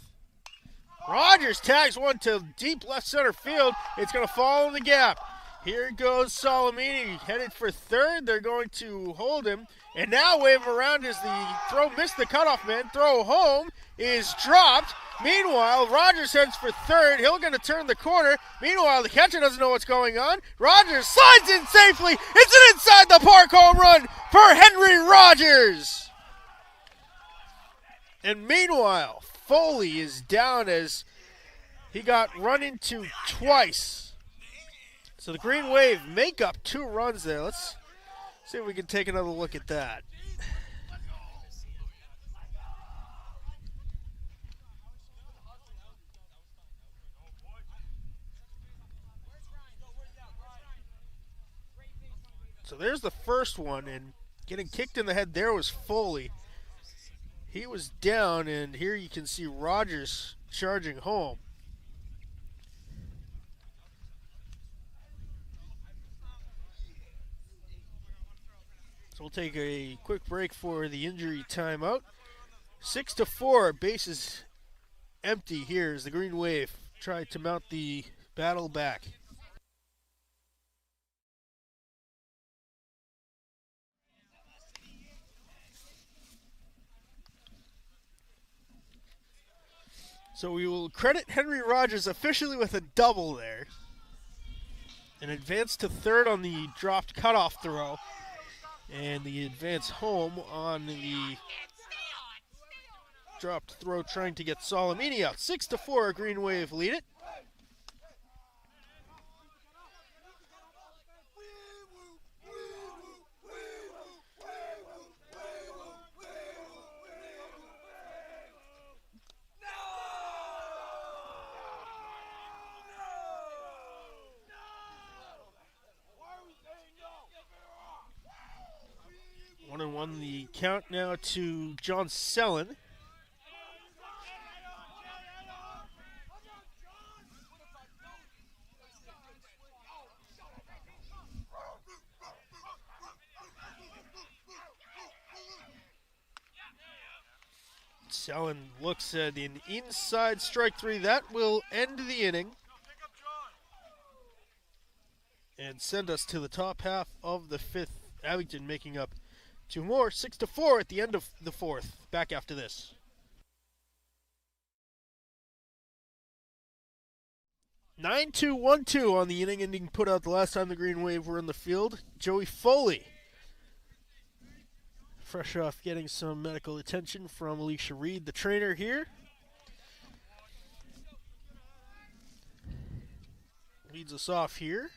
Rogers tags one to deep left center field. It's going to fall in the gap. Here goes Solomini headed for third. They're going to hold him. And now wave him around as the throw missed the cutoff man. Throw home is dropped. Meanwhile, Rogers heads for third. He'll going to turn the corner. Meanwhile, the catcher doesn't know what's going on. Rogers slides in safely. It's an inside the park home run for Henry Rogers. And meanwhile, Foley is down as he got run into twice. So the Green Wave make up 2 runs there. Let's see if we can take another look at that. So there's the first one, and getting kicked in the head there was Foley. He was down, and here you can see Rogers charging home. So we'll take a quick break for the injury timeout. 6-4, bases empty here as the Green Wave tried to mount the battle back. So we will credit Henry Rogers officially with a double there. An advance to third on the dropped cutoff throw. And the advance home on the dropped throw trying to get Solomini out. 6-4, Green Wave lead it. One and one the count now to John Sellen. Sellen looks at an inside strike 3. That will end the inning and send us to the top half of the 5th. Abington making up 2 more, 6-4 at the end of the 4th. Back after this. Nine 2-1-2 on the inning ending put out the last time the Green Wave were in the field. Joey Foley, fresh off getting some medical attention from Alicia Reed, the trainer here. Leads us off here.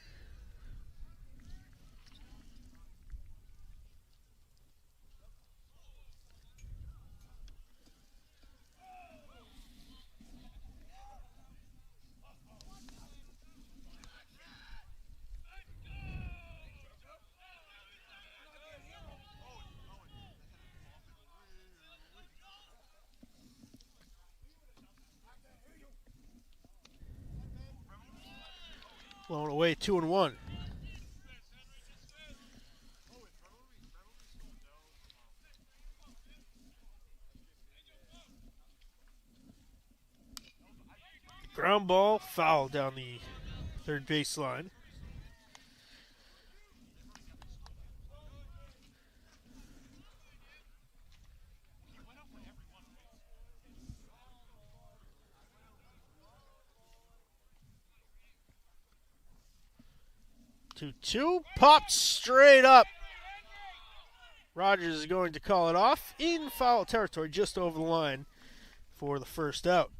Blown away, 2-1. Ground ball, foul down the third baseline. Two popped straight up. Rogers is going to call it off in foul territory, just over the line for the first out.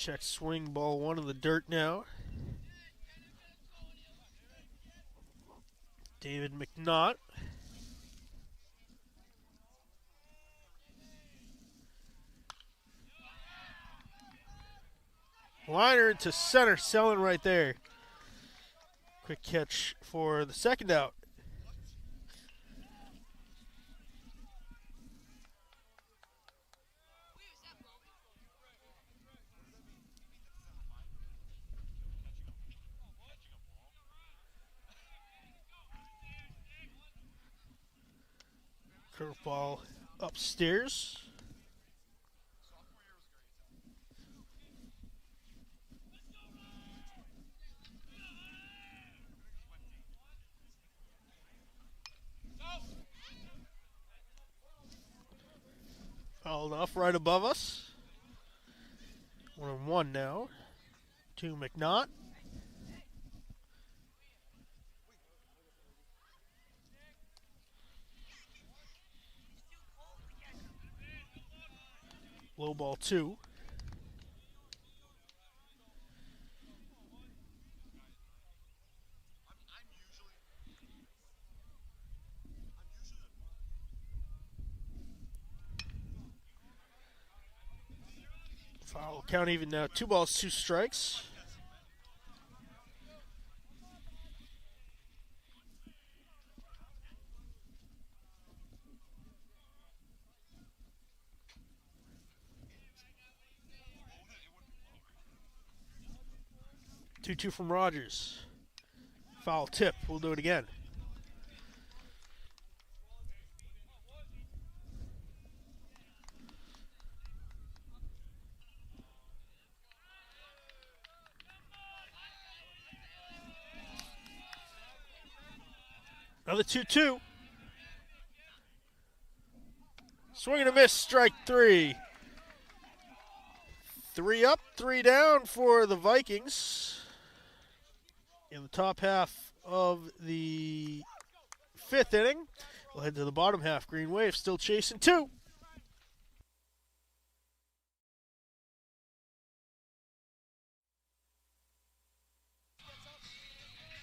Check swing, ball 1 in the dirt now. David McNaught. Liner into center, selling right there. Quick catch for the second out. Curveball upstairs. Foul enough right above us. 1-1 now to McNaught. Low ball 2. Foul count even now. 2 balls, 2 strikes. Two from Rogers. Foul tip. We'll do it again. Another 2-2. Swing and a miss, strike 3. 3 up, 3 down for the Vikings. In the top half of the 5th inning. We'll head to the bottom half. Green Wave still chasing 2.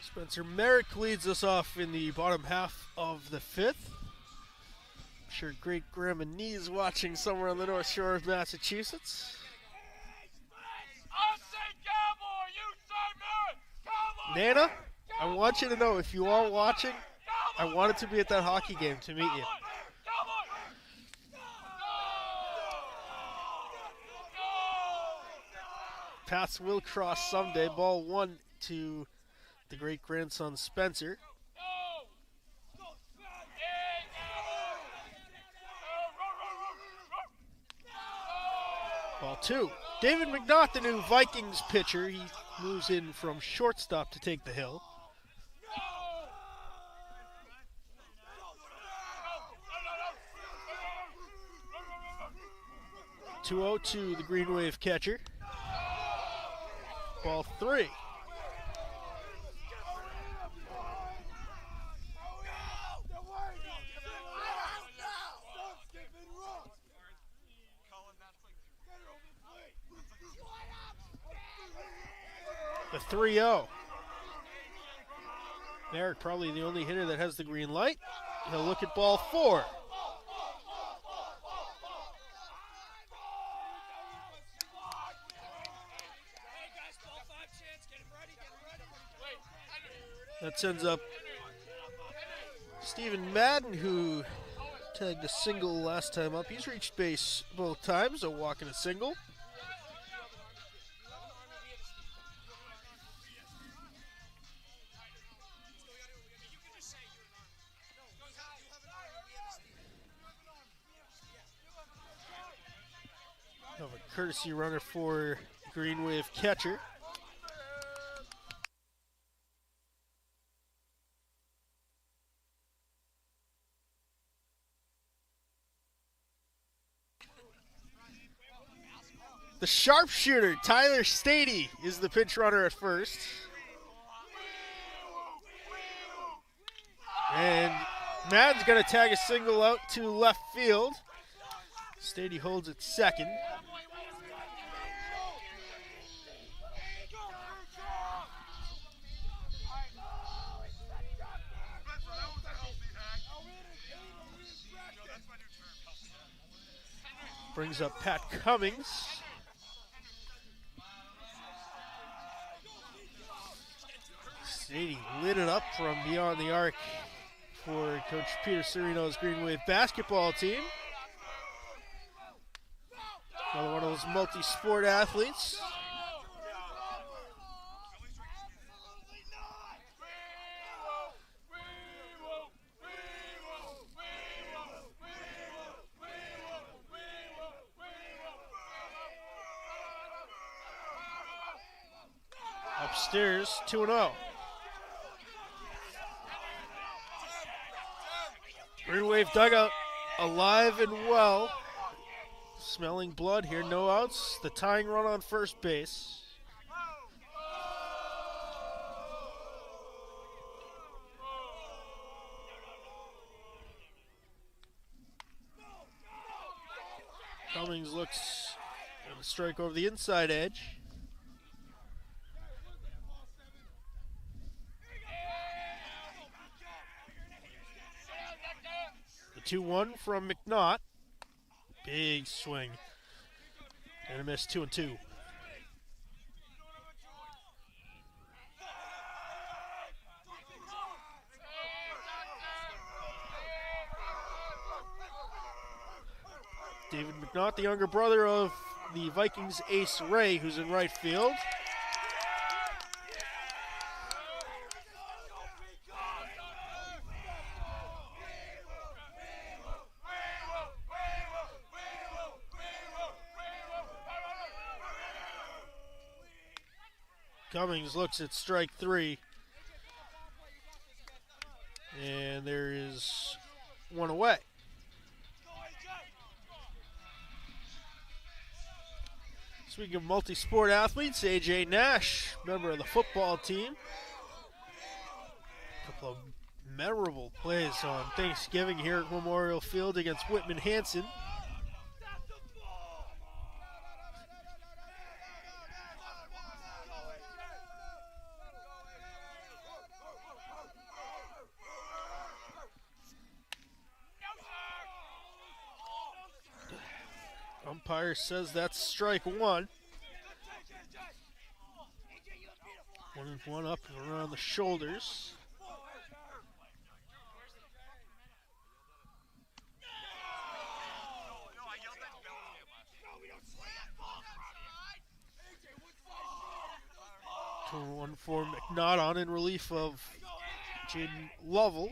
Spencer Merrick leads us off in the bottom half of the 5th. I'm sure great grandma Nee is watching somewhere on the North Shore of Massachusetts. Nana, I want you to know, if you are watching, I wanted to be at that hockey game to meet you. Paths will cross someday. Ball 1 to the great-grandson Spencer. Ball 2. David McNaught, the new Vikings pitcher. He moves in from shortstop to take the hill. (2-0) to the Green Wave catcher. Ball 3. The 3-0. Merrick probably the only hitter that has the green light. He'll look at ball 4. That sends up Stephen Madden, who tagged a single last time up. He's reached base both times, a walk and a single. Have a courtesy runner for Green Wave catcher. The sharpshooter, Tyler Stady, is the pinch runner at first. And Madden's going to tag a single out to left field. Stady holds it second. Brings up Pat Cummings. Stady lit it up from beyond the arc for Coach Peter Serino's Green Wave basketball team. Another one of those multi-sport athletes. Upstairs, 2-0. Green Wave dugout alive and well. Smelling blood here, no outs. The tying run on first base. Cummings looks at a strike over the inside edge. The 2-1 from McNaught. Big swing. And a miss, 2-2. David McNaught, the younger brother of the Vikings ace Ray, who's in right field. Cummings looks at strike 3. And there is one away. Speaking of multi-sport athletes, AJ Nash, member of the football team. A couple of memorable plays on Thanksgiving here at Memorial Field against Whitman Hanson. Umpire says that's strike 1. 1-1 up and around the shoulders. One for McNaught on in relief of Jaden Lovell.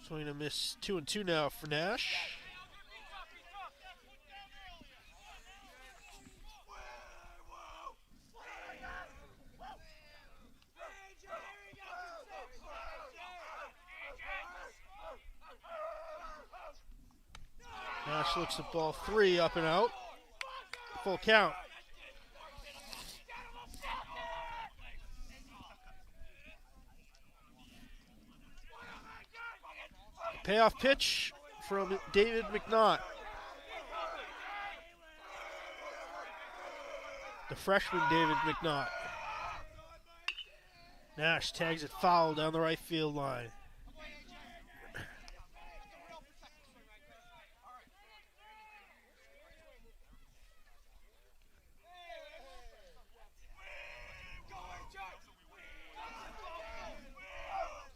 Swing and a miss, 2-2 now for Nash. Nash looks at ball 3, up and out. Full count. Payoff pitch from David McNaught. The freshman David McNaught. Nash tags it foul down the right field line.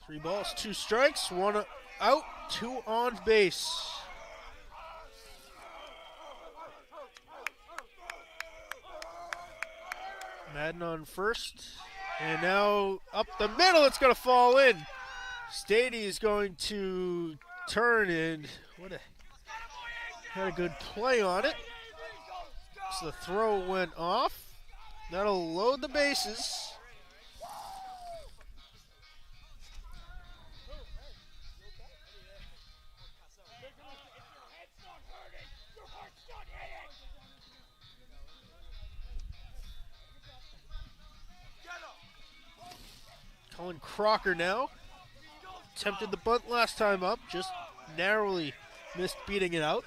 Three balls, 2 strikes, 1 out, 2 on base. Madden on first, and now up the middle, it's going to fall in. Stady is going to turn, and had a good play on it. So the throw went off. That'll load the bases. Colin Crocker now. Attempted the bunt last time up, just narrowly missed beating it out.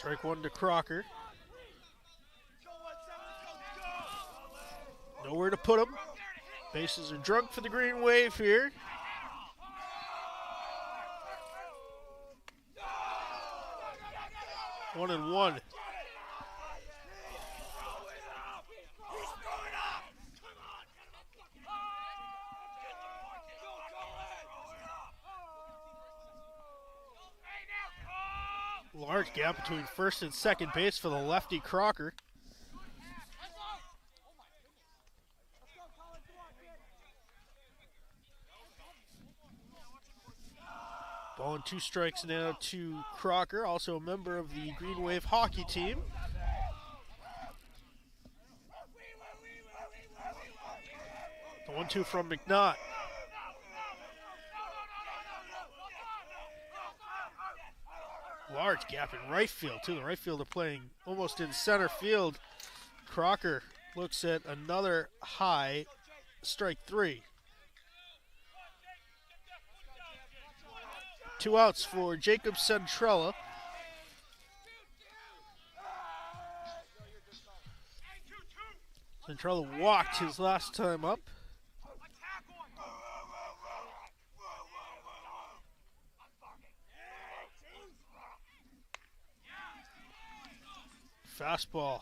Strike one to Crocker. Nowhere to put him. Bases are drunk for the Green Wave here. One and one. Large gap between first and second base for the lefty Crocker. Ball and 2 strikes now to Crocker, also a member of the Green Wave hockey team. The 1-2 from McNaught. Large gap in right field, too. The right fielder playing almost in center field. Crocker looks at another high, strike 3. 2 outs for Jacob Centrella. Centrella walked his last time up. Fastball.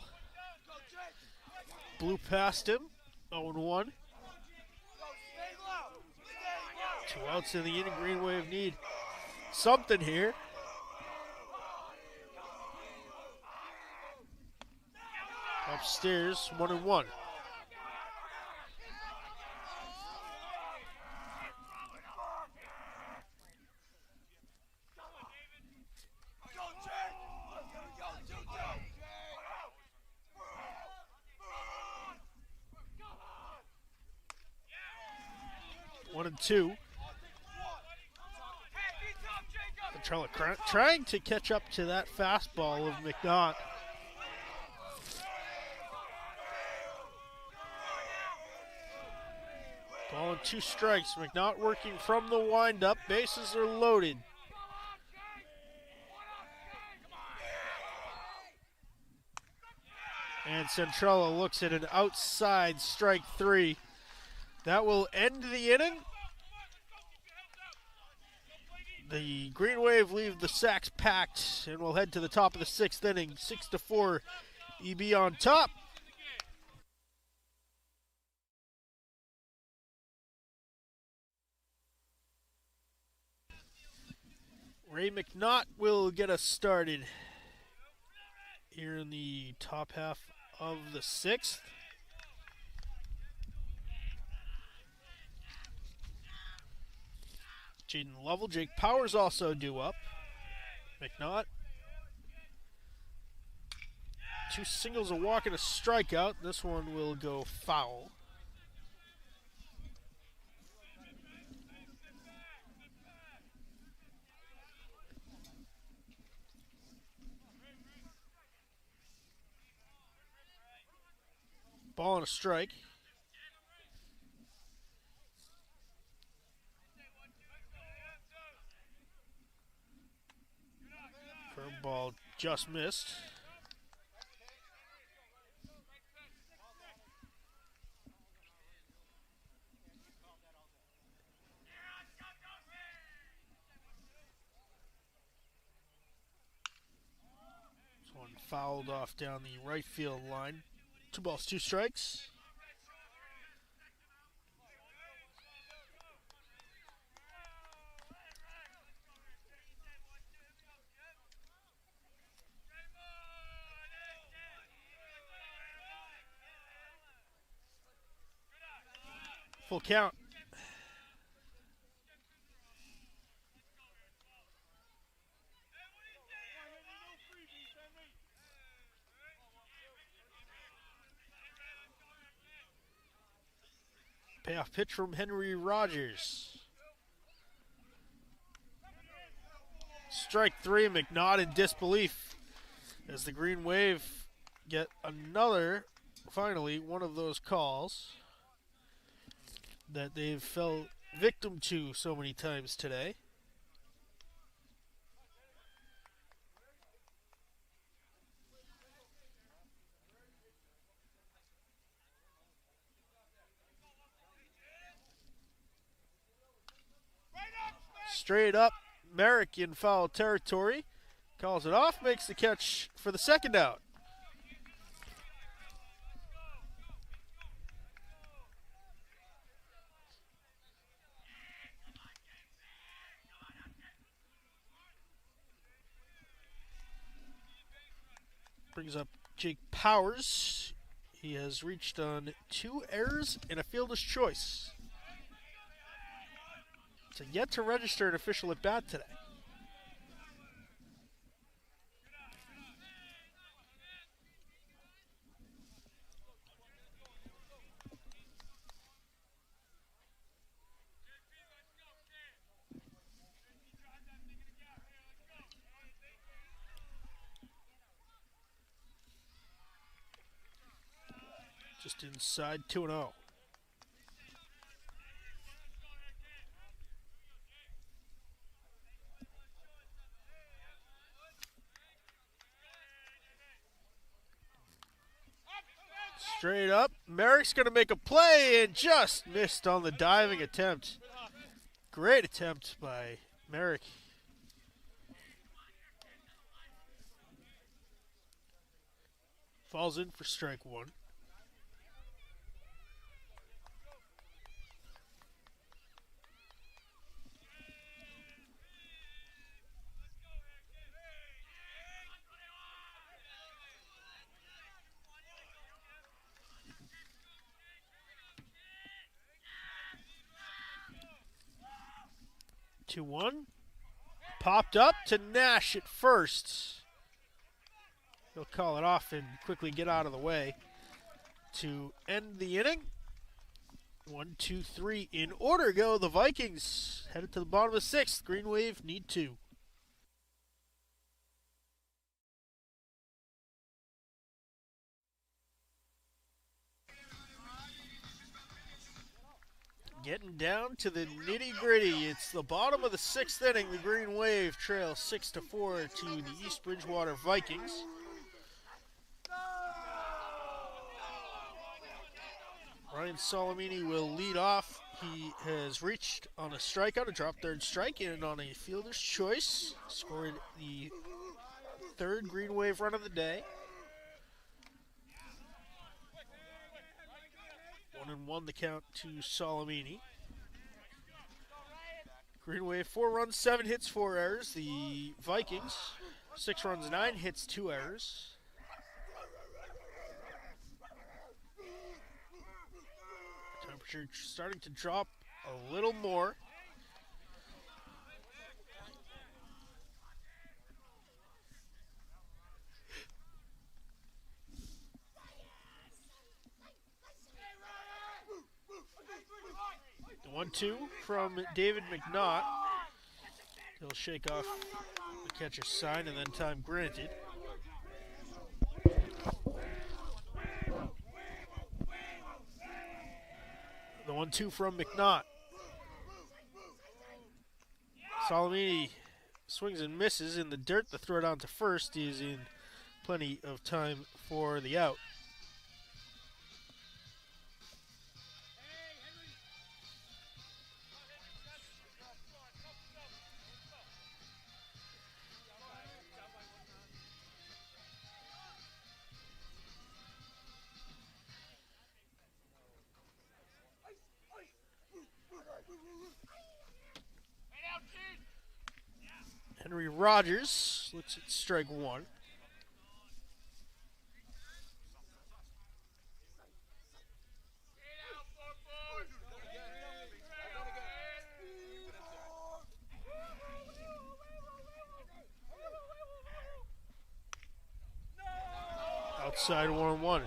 Blew past him. 0-1. 2 outs in the inning. Green Wave need something here. Upstairs, 1-1. One and two. Centrella trying to catch up to that fastball of McNaught. Ball and 2 strikes. McNaught working from the windup. Bases are loaded. And Centrella looks at an outside strike 3. That will end the inning. The Green Wave leave the sacks packed and will head to the top of the 6th inning. 6-4, EB on top. Ray McNaught will get us started here in the top half of the 6th. Jaden Lovell, Jake Powers also due up. McNaught. 2 singles, a walk, and a strikeout. This one will go foul. Ball and a strike. Curveball just missed. This one fouled off down the right field line. 2 balls, 2 strikes. Full count. Payoff pitch from Henry Rogers. Strike 3, McNaught in disbelief as the Green Wave get another, finally, one of those calls that they've fell victim to so many times today. Straight up, Merrick in foul territory. Calls it off, makes the catch for the second out. Brings up Jake Powers. He has reached on 2 errors and a fielder's choice. So yet to register an official at bat today. Just inside 2-0. Straight up, Merrick's going to make a play and just missed on the diving attempt. Great attempt by Merrick. Falls in for strike 1. Two one, popped up to Nash at first. He'll call it off and quickly get out of the way to end the inning. 1, 2, 3 in order go the Vikings. Headed to the bottom of the 6th. Green Wave need 2. Getting down to the nitty-gritty. It's the bottom of the 6th inning. The Green Wave trails 6-4 to the East Bridgewater Vikings. Ryan Solomini will lead off. He has reached on a strikeout, a drop third strike, and on a fielder's choice, scored the 3rd Green Wave run of the day. 1-1 the count to Solomini. Green Wave 4 runs, 7 hits, 4 errors. The Vikings 6 runs, 9 hits, 2 errors. Temperature starting to drop a little more. The 1-2 from David McNaught. He'll shake off the catcher's sign and then time granted. The 1-2 from McNaught. Solomini swings and misses in the dirt. The throw down to first is in plenty of time for the out. Henry Rogers looks at strike 1. Outside 1-1.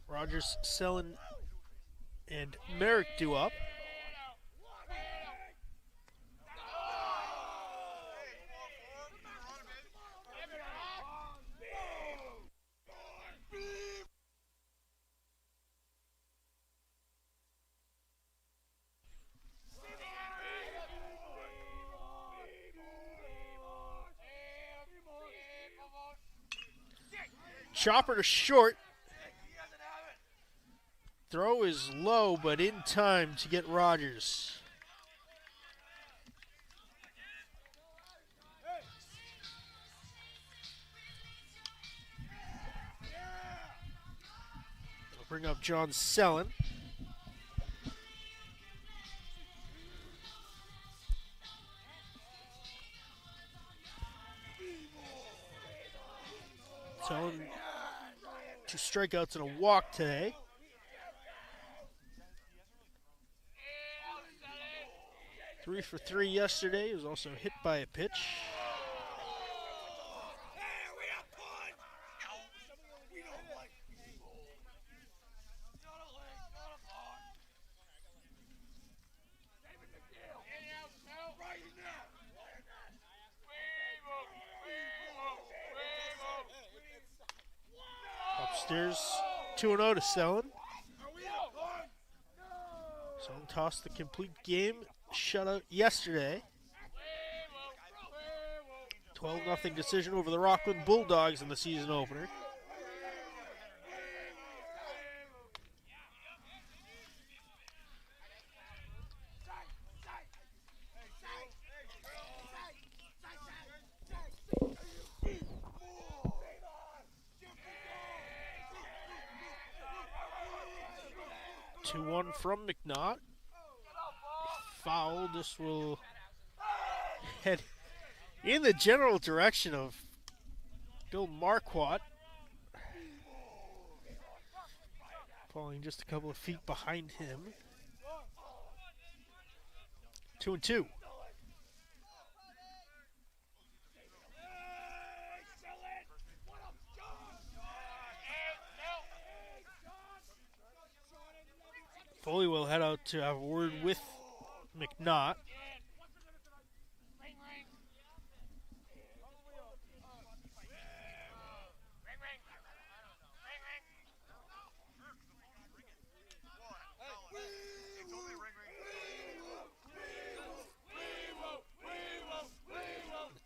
Rogers, Sellen, and Merrick due up. Chopper to short. Throw is low, but in time to get Rogers. They'll bring up John Sellen. Sellen, 2 strikeouts and a walk today. Three for 3 yesterday. He was also hit by a pitch. Upstairs, 2-0 to Sellen. Sellen tossed the complete game shutout yesterday. 12-0 decision over the Rockland Bulldogs in the season opener. One from McNaught. Foul. This will head in the general direction of Bill Marquardt. Falling just a couple of feet behind him. 2-2. Foley will head out to have a word with McNaught.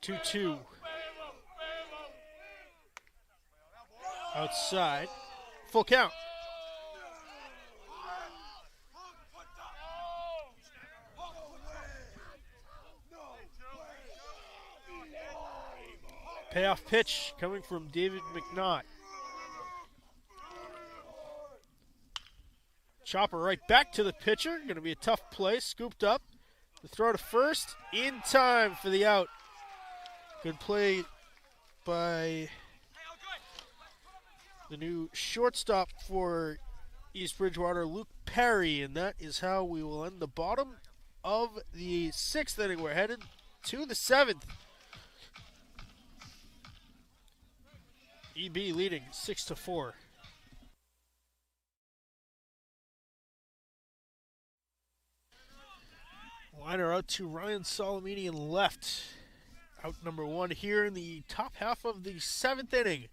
The 2-2. Outside. Full count. Payoff pitch coming from David McNaught. Chopper right back to the pitcher. Going to be a tough play. Scooped up. The throw to first. In time for the out. Good play by the new shortstop for East Bridgewater, Luke Perry. And that is how we will end the bottom of the 6th inning. We're headed to the 7th. EB leading 6-4. Liner out to Ryan Solomini in left. Out number 1 here in the top half of the 7th inning.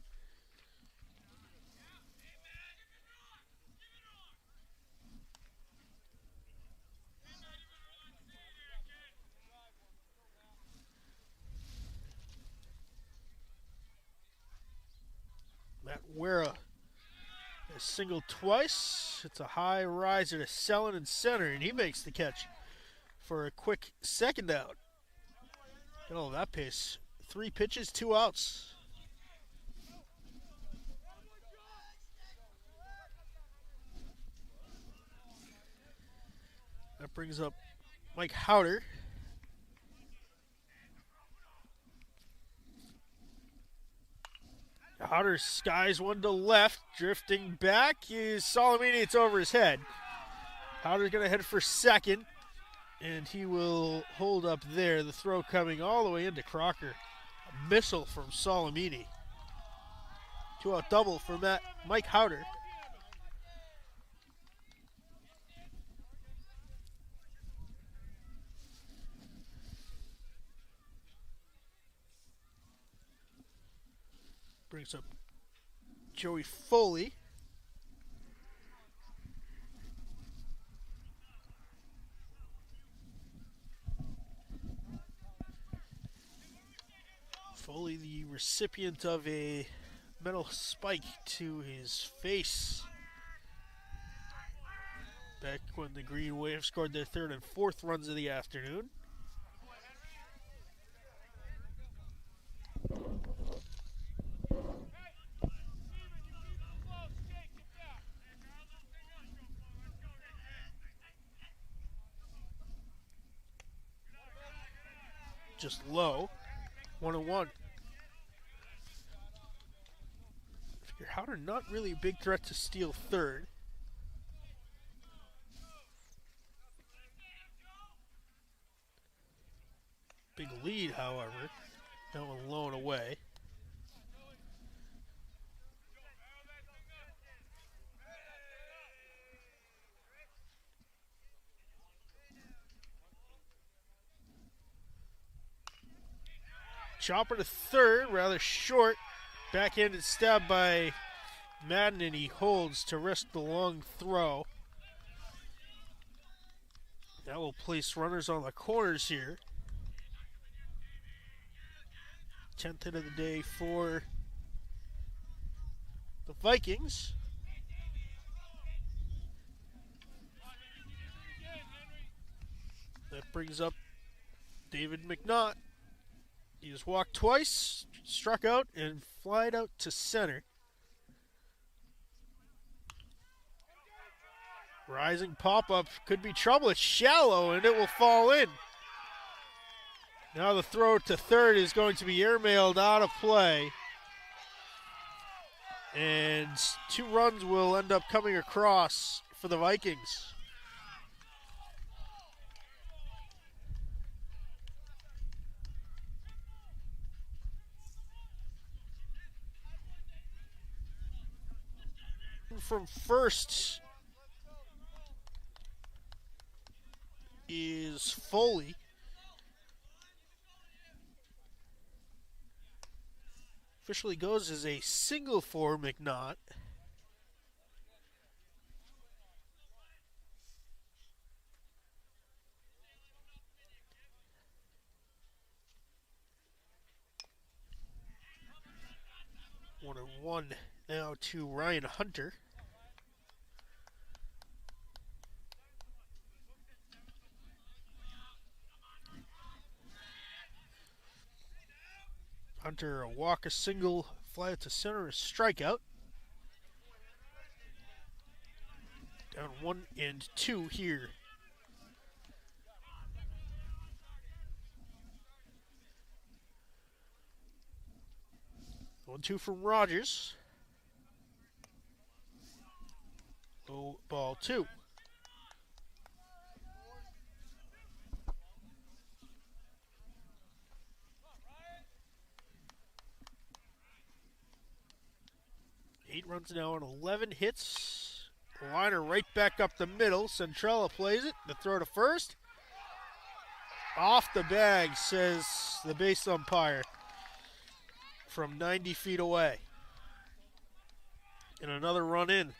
Matt Wera has singled twice. It's a high riser to Sellen in center, and he makes the catch for a quick second out. Oh, that pace. 3 pitches, 2 outs. That brings up Mike Howder. Howder skies one to left, drifting back. Is Solomini, it's over his head. Howder's going to head for second, and he will hold up there. The throw coming all the way into Crocker. A missile from Solomini. 2-out double for Mike Howder. Brings up Joey Foley. Foley, the recipient of a metal spike to his face. Back when the Green Wave scored their third and fourth runs of the afternoon. Just low. 1-1. Figure Howder not really a big threat to steal third. Big lead, however. That one low and away. Chopper to third, rather short. Backhanded stab by Madden, and he holds to risk the long throw. That will place runners on the corners here. 10th hit of the day for the Vikings. That brings up David McNaught. He just walked twice, struck out, and flied out to center. Rising pop-up could be trouble. It's shallow, and it will fall in. Now the throw to third is going to be airmailed out of play. And 2 runs will end up coming across for the Vikings. From first is Foley. Officially goes as a single for McNaught. One and one now to Ryan Hunter. Hunter a walk, a single, fly out to center, a strikeout. Down 1 and 2 here. One, 2 from Rogers. Low ball 2. Eight runs now on 11 hits. Liner right back up the middle. Centrella plays it. The throw to first. Off the bag, says the base umpire from 90 feet away. And another run in.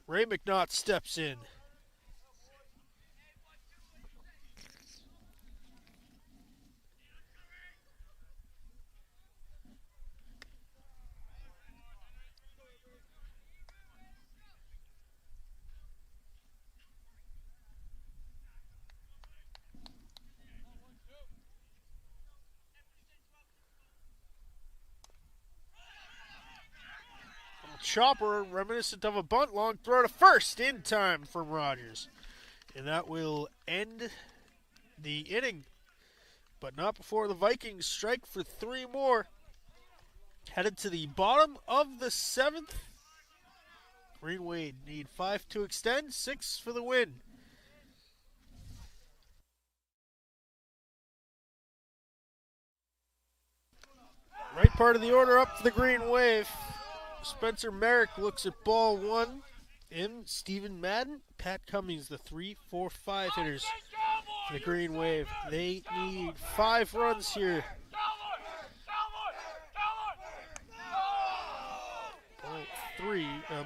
Ray McNaught steps in. Chopper, reminiscent of a bunt, long throw to first in time from Rogers. And that will end the inning. But not before the Vikings strike for 3 more. Headed to the bottom of the 7th. Green Wave need 5 to extend, 6 for the win. Right part of the order up for the Green Wave. Spencer Merrick looks at ball 1. And Stephen Madden, Pat Cummings, the 3, 4, 5 hitters for the Green Wave. They need 5 runs here.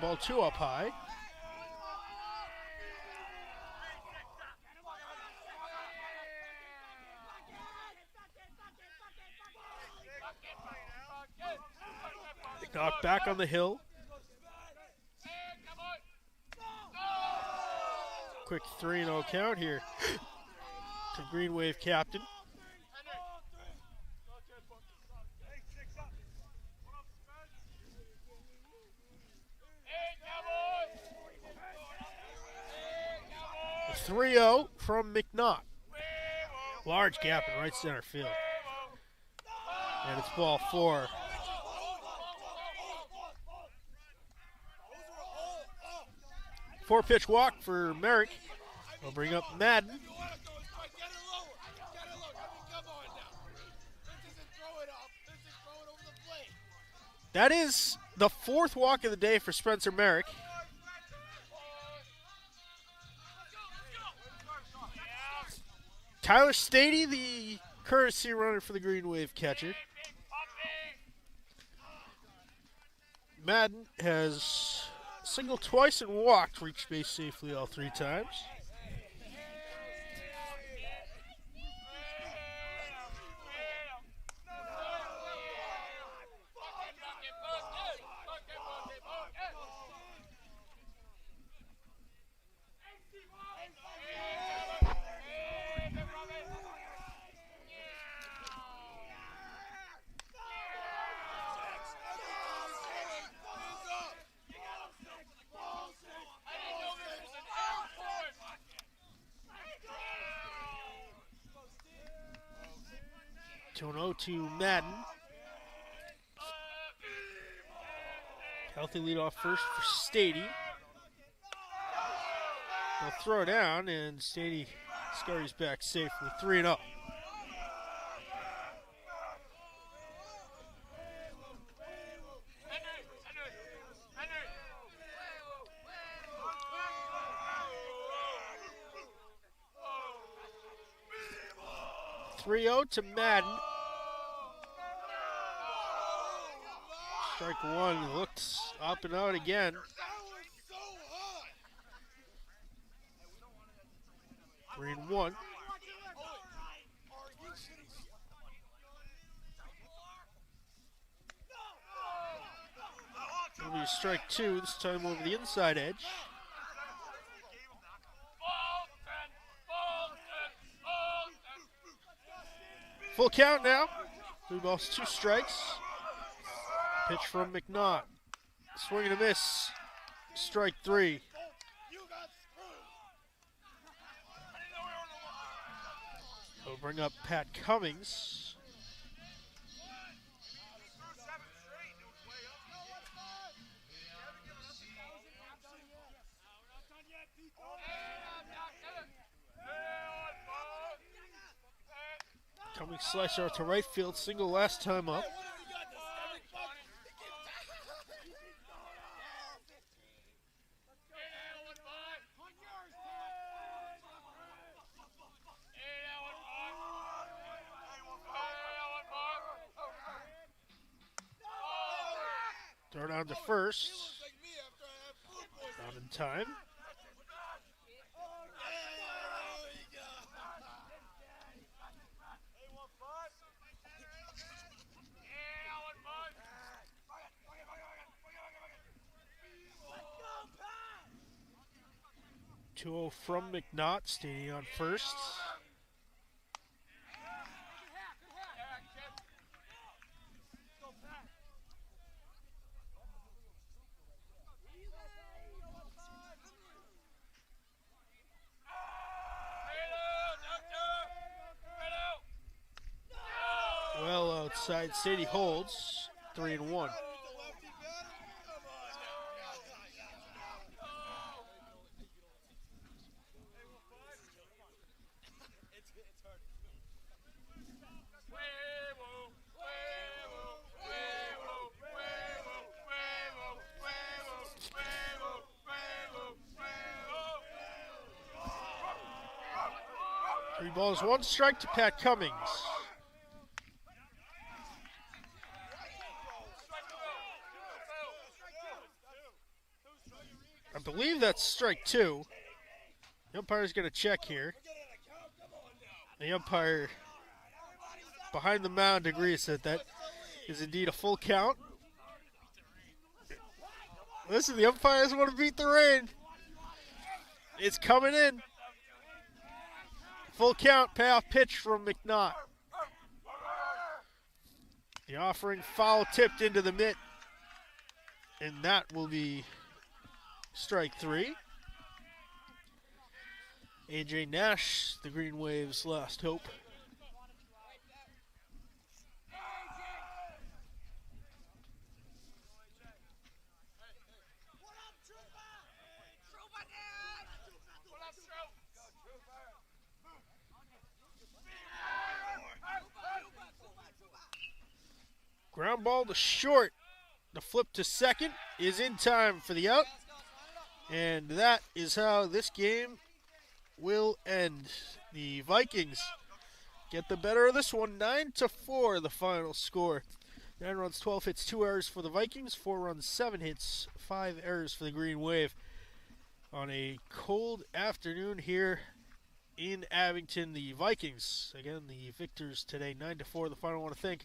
Ball 2 up high. Knocked back on the hill. Quick 3-0 count here to Green Wave captain. A 3-0 from McNaught. Large gap in right center field. And it's ball 4. Four-pitch walk for Merrick. We'll bring up Madden. That is the 4th walk of the day for Spencer Merrick. Tyler Stady, the courtesy runner for the Green Wave catcher. Madden has singled twice and walked, reached base safely all 3 times. Tono to Madden. Healthy leadoff first for Stady. They'll throw down, and Stady scurries back safely. 3-0. To Madden. Strike 1, looked up and out again. 3-1. It'll be strike 2, this time over the inside edge. Full count now. 3 balls, 2 strikes. Pitch from McNaught. Swing and a miss. Strike 3. We'll bring up Pat Cummings. Cummings slicer out to right field, single last time up. Throw down to first. Not in time. From McNaught, standing on first. Well outside, Sadie holds 3-1. Three balls, 1 strike to Pat Cummings. I believe that's strike 2. The umpire's going to check here. The umpire behind the mound agrees that that is indeed a full count. Listen, the umpires want to beat the rain. It's coming in. Full count, payoff pitch from McNaught. The offering foul tipped into the mitt. And that will be strike 3. AJ Nash, the Green Waves' last hope. Ground ball to short. The flip to second is in time for the out. And that is how this game will end. The Vikings get the better of this one. 9-4 the final score. 9 runs, 12 hits, 2 errors for the Vikings. 4 runs, 7 hits, 5 errors for the Green Wave. On a cold afternoon here in Abington, the Vikings, again, the victors today, 9-4 the final. I want to thank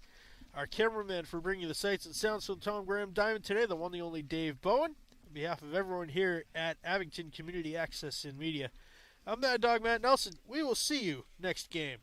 our cameraman for bringing you the sights and sounds from Tom Graham Diamond today, the one, the only Dave Bowen. On behalf of everyone here at Abington Community Access and Media, I'm Mad Dog Matt Nelson. We will see you next game.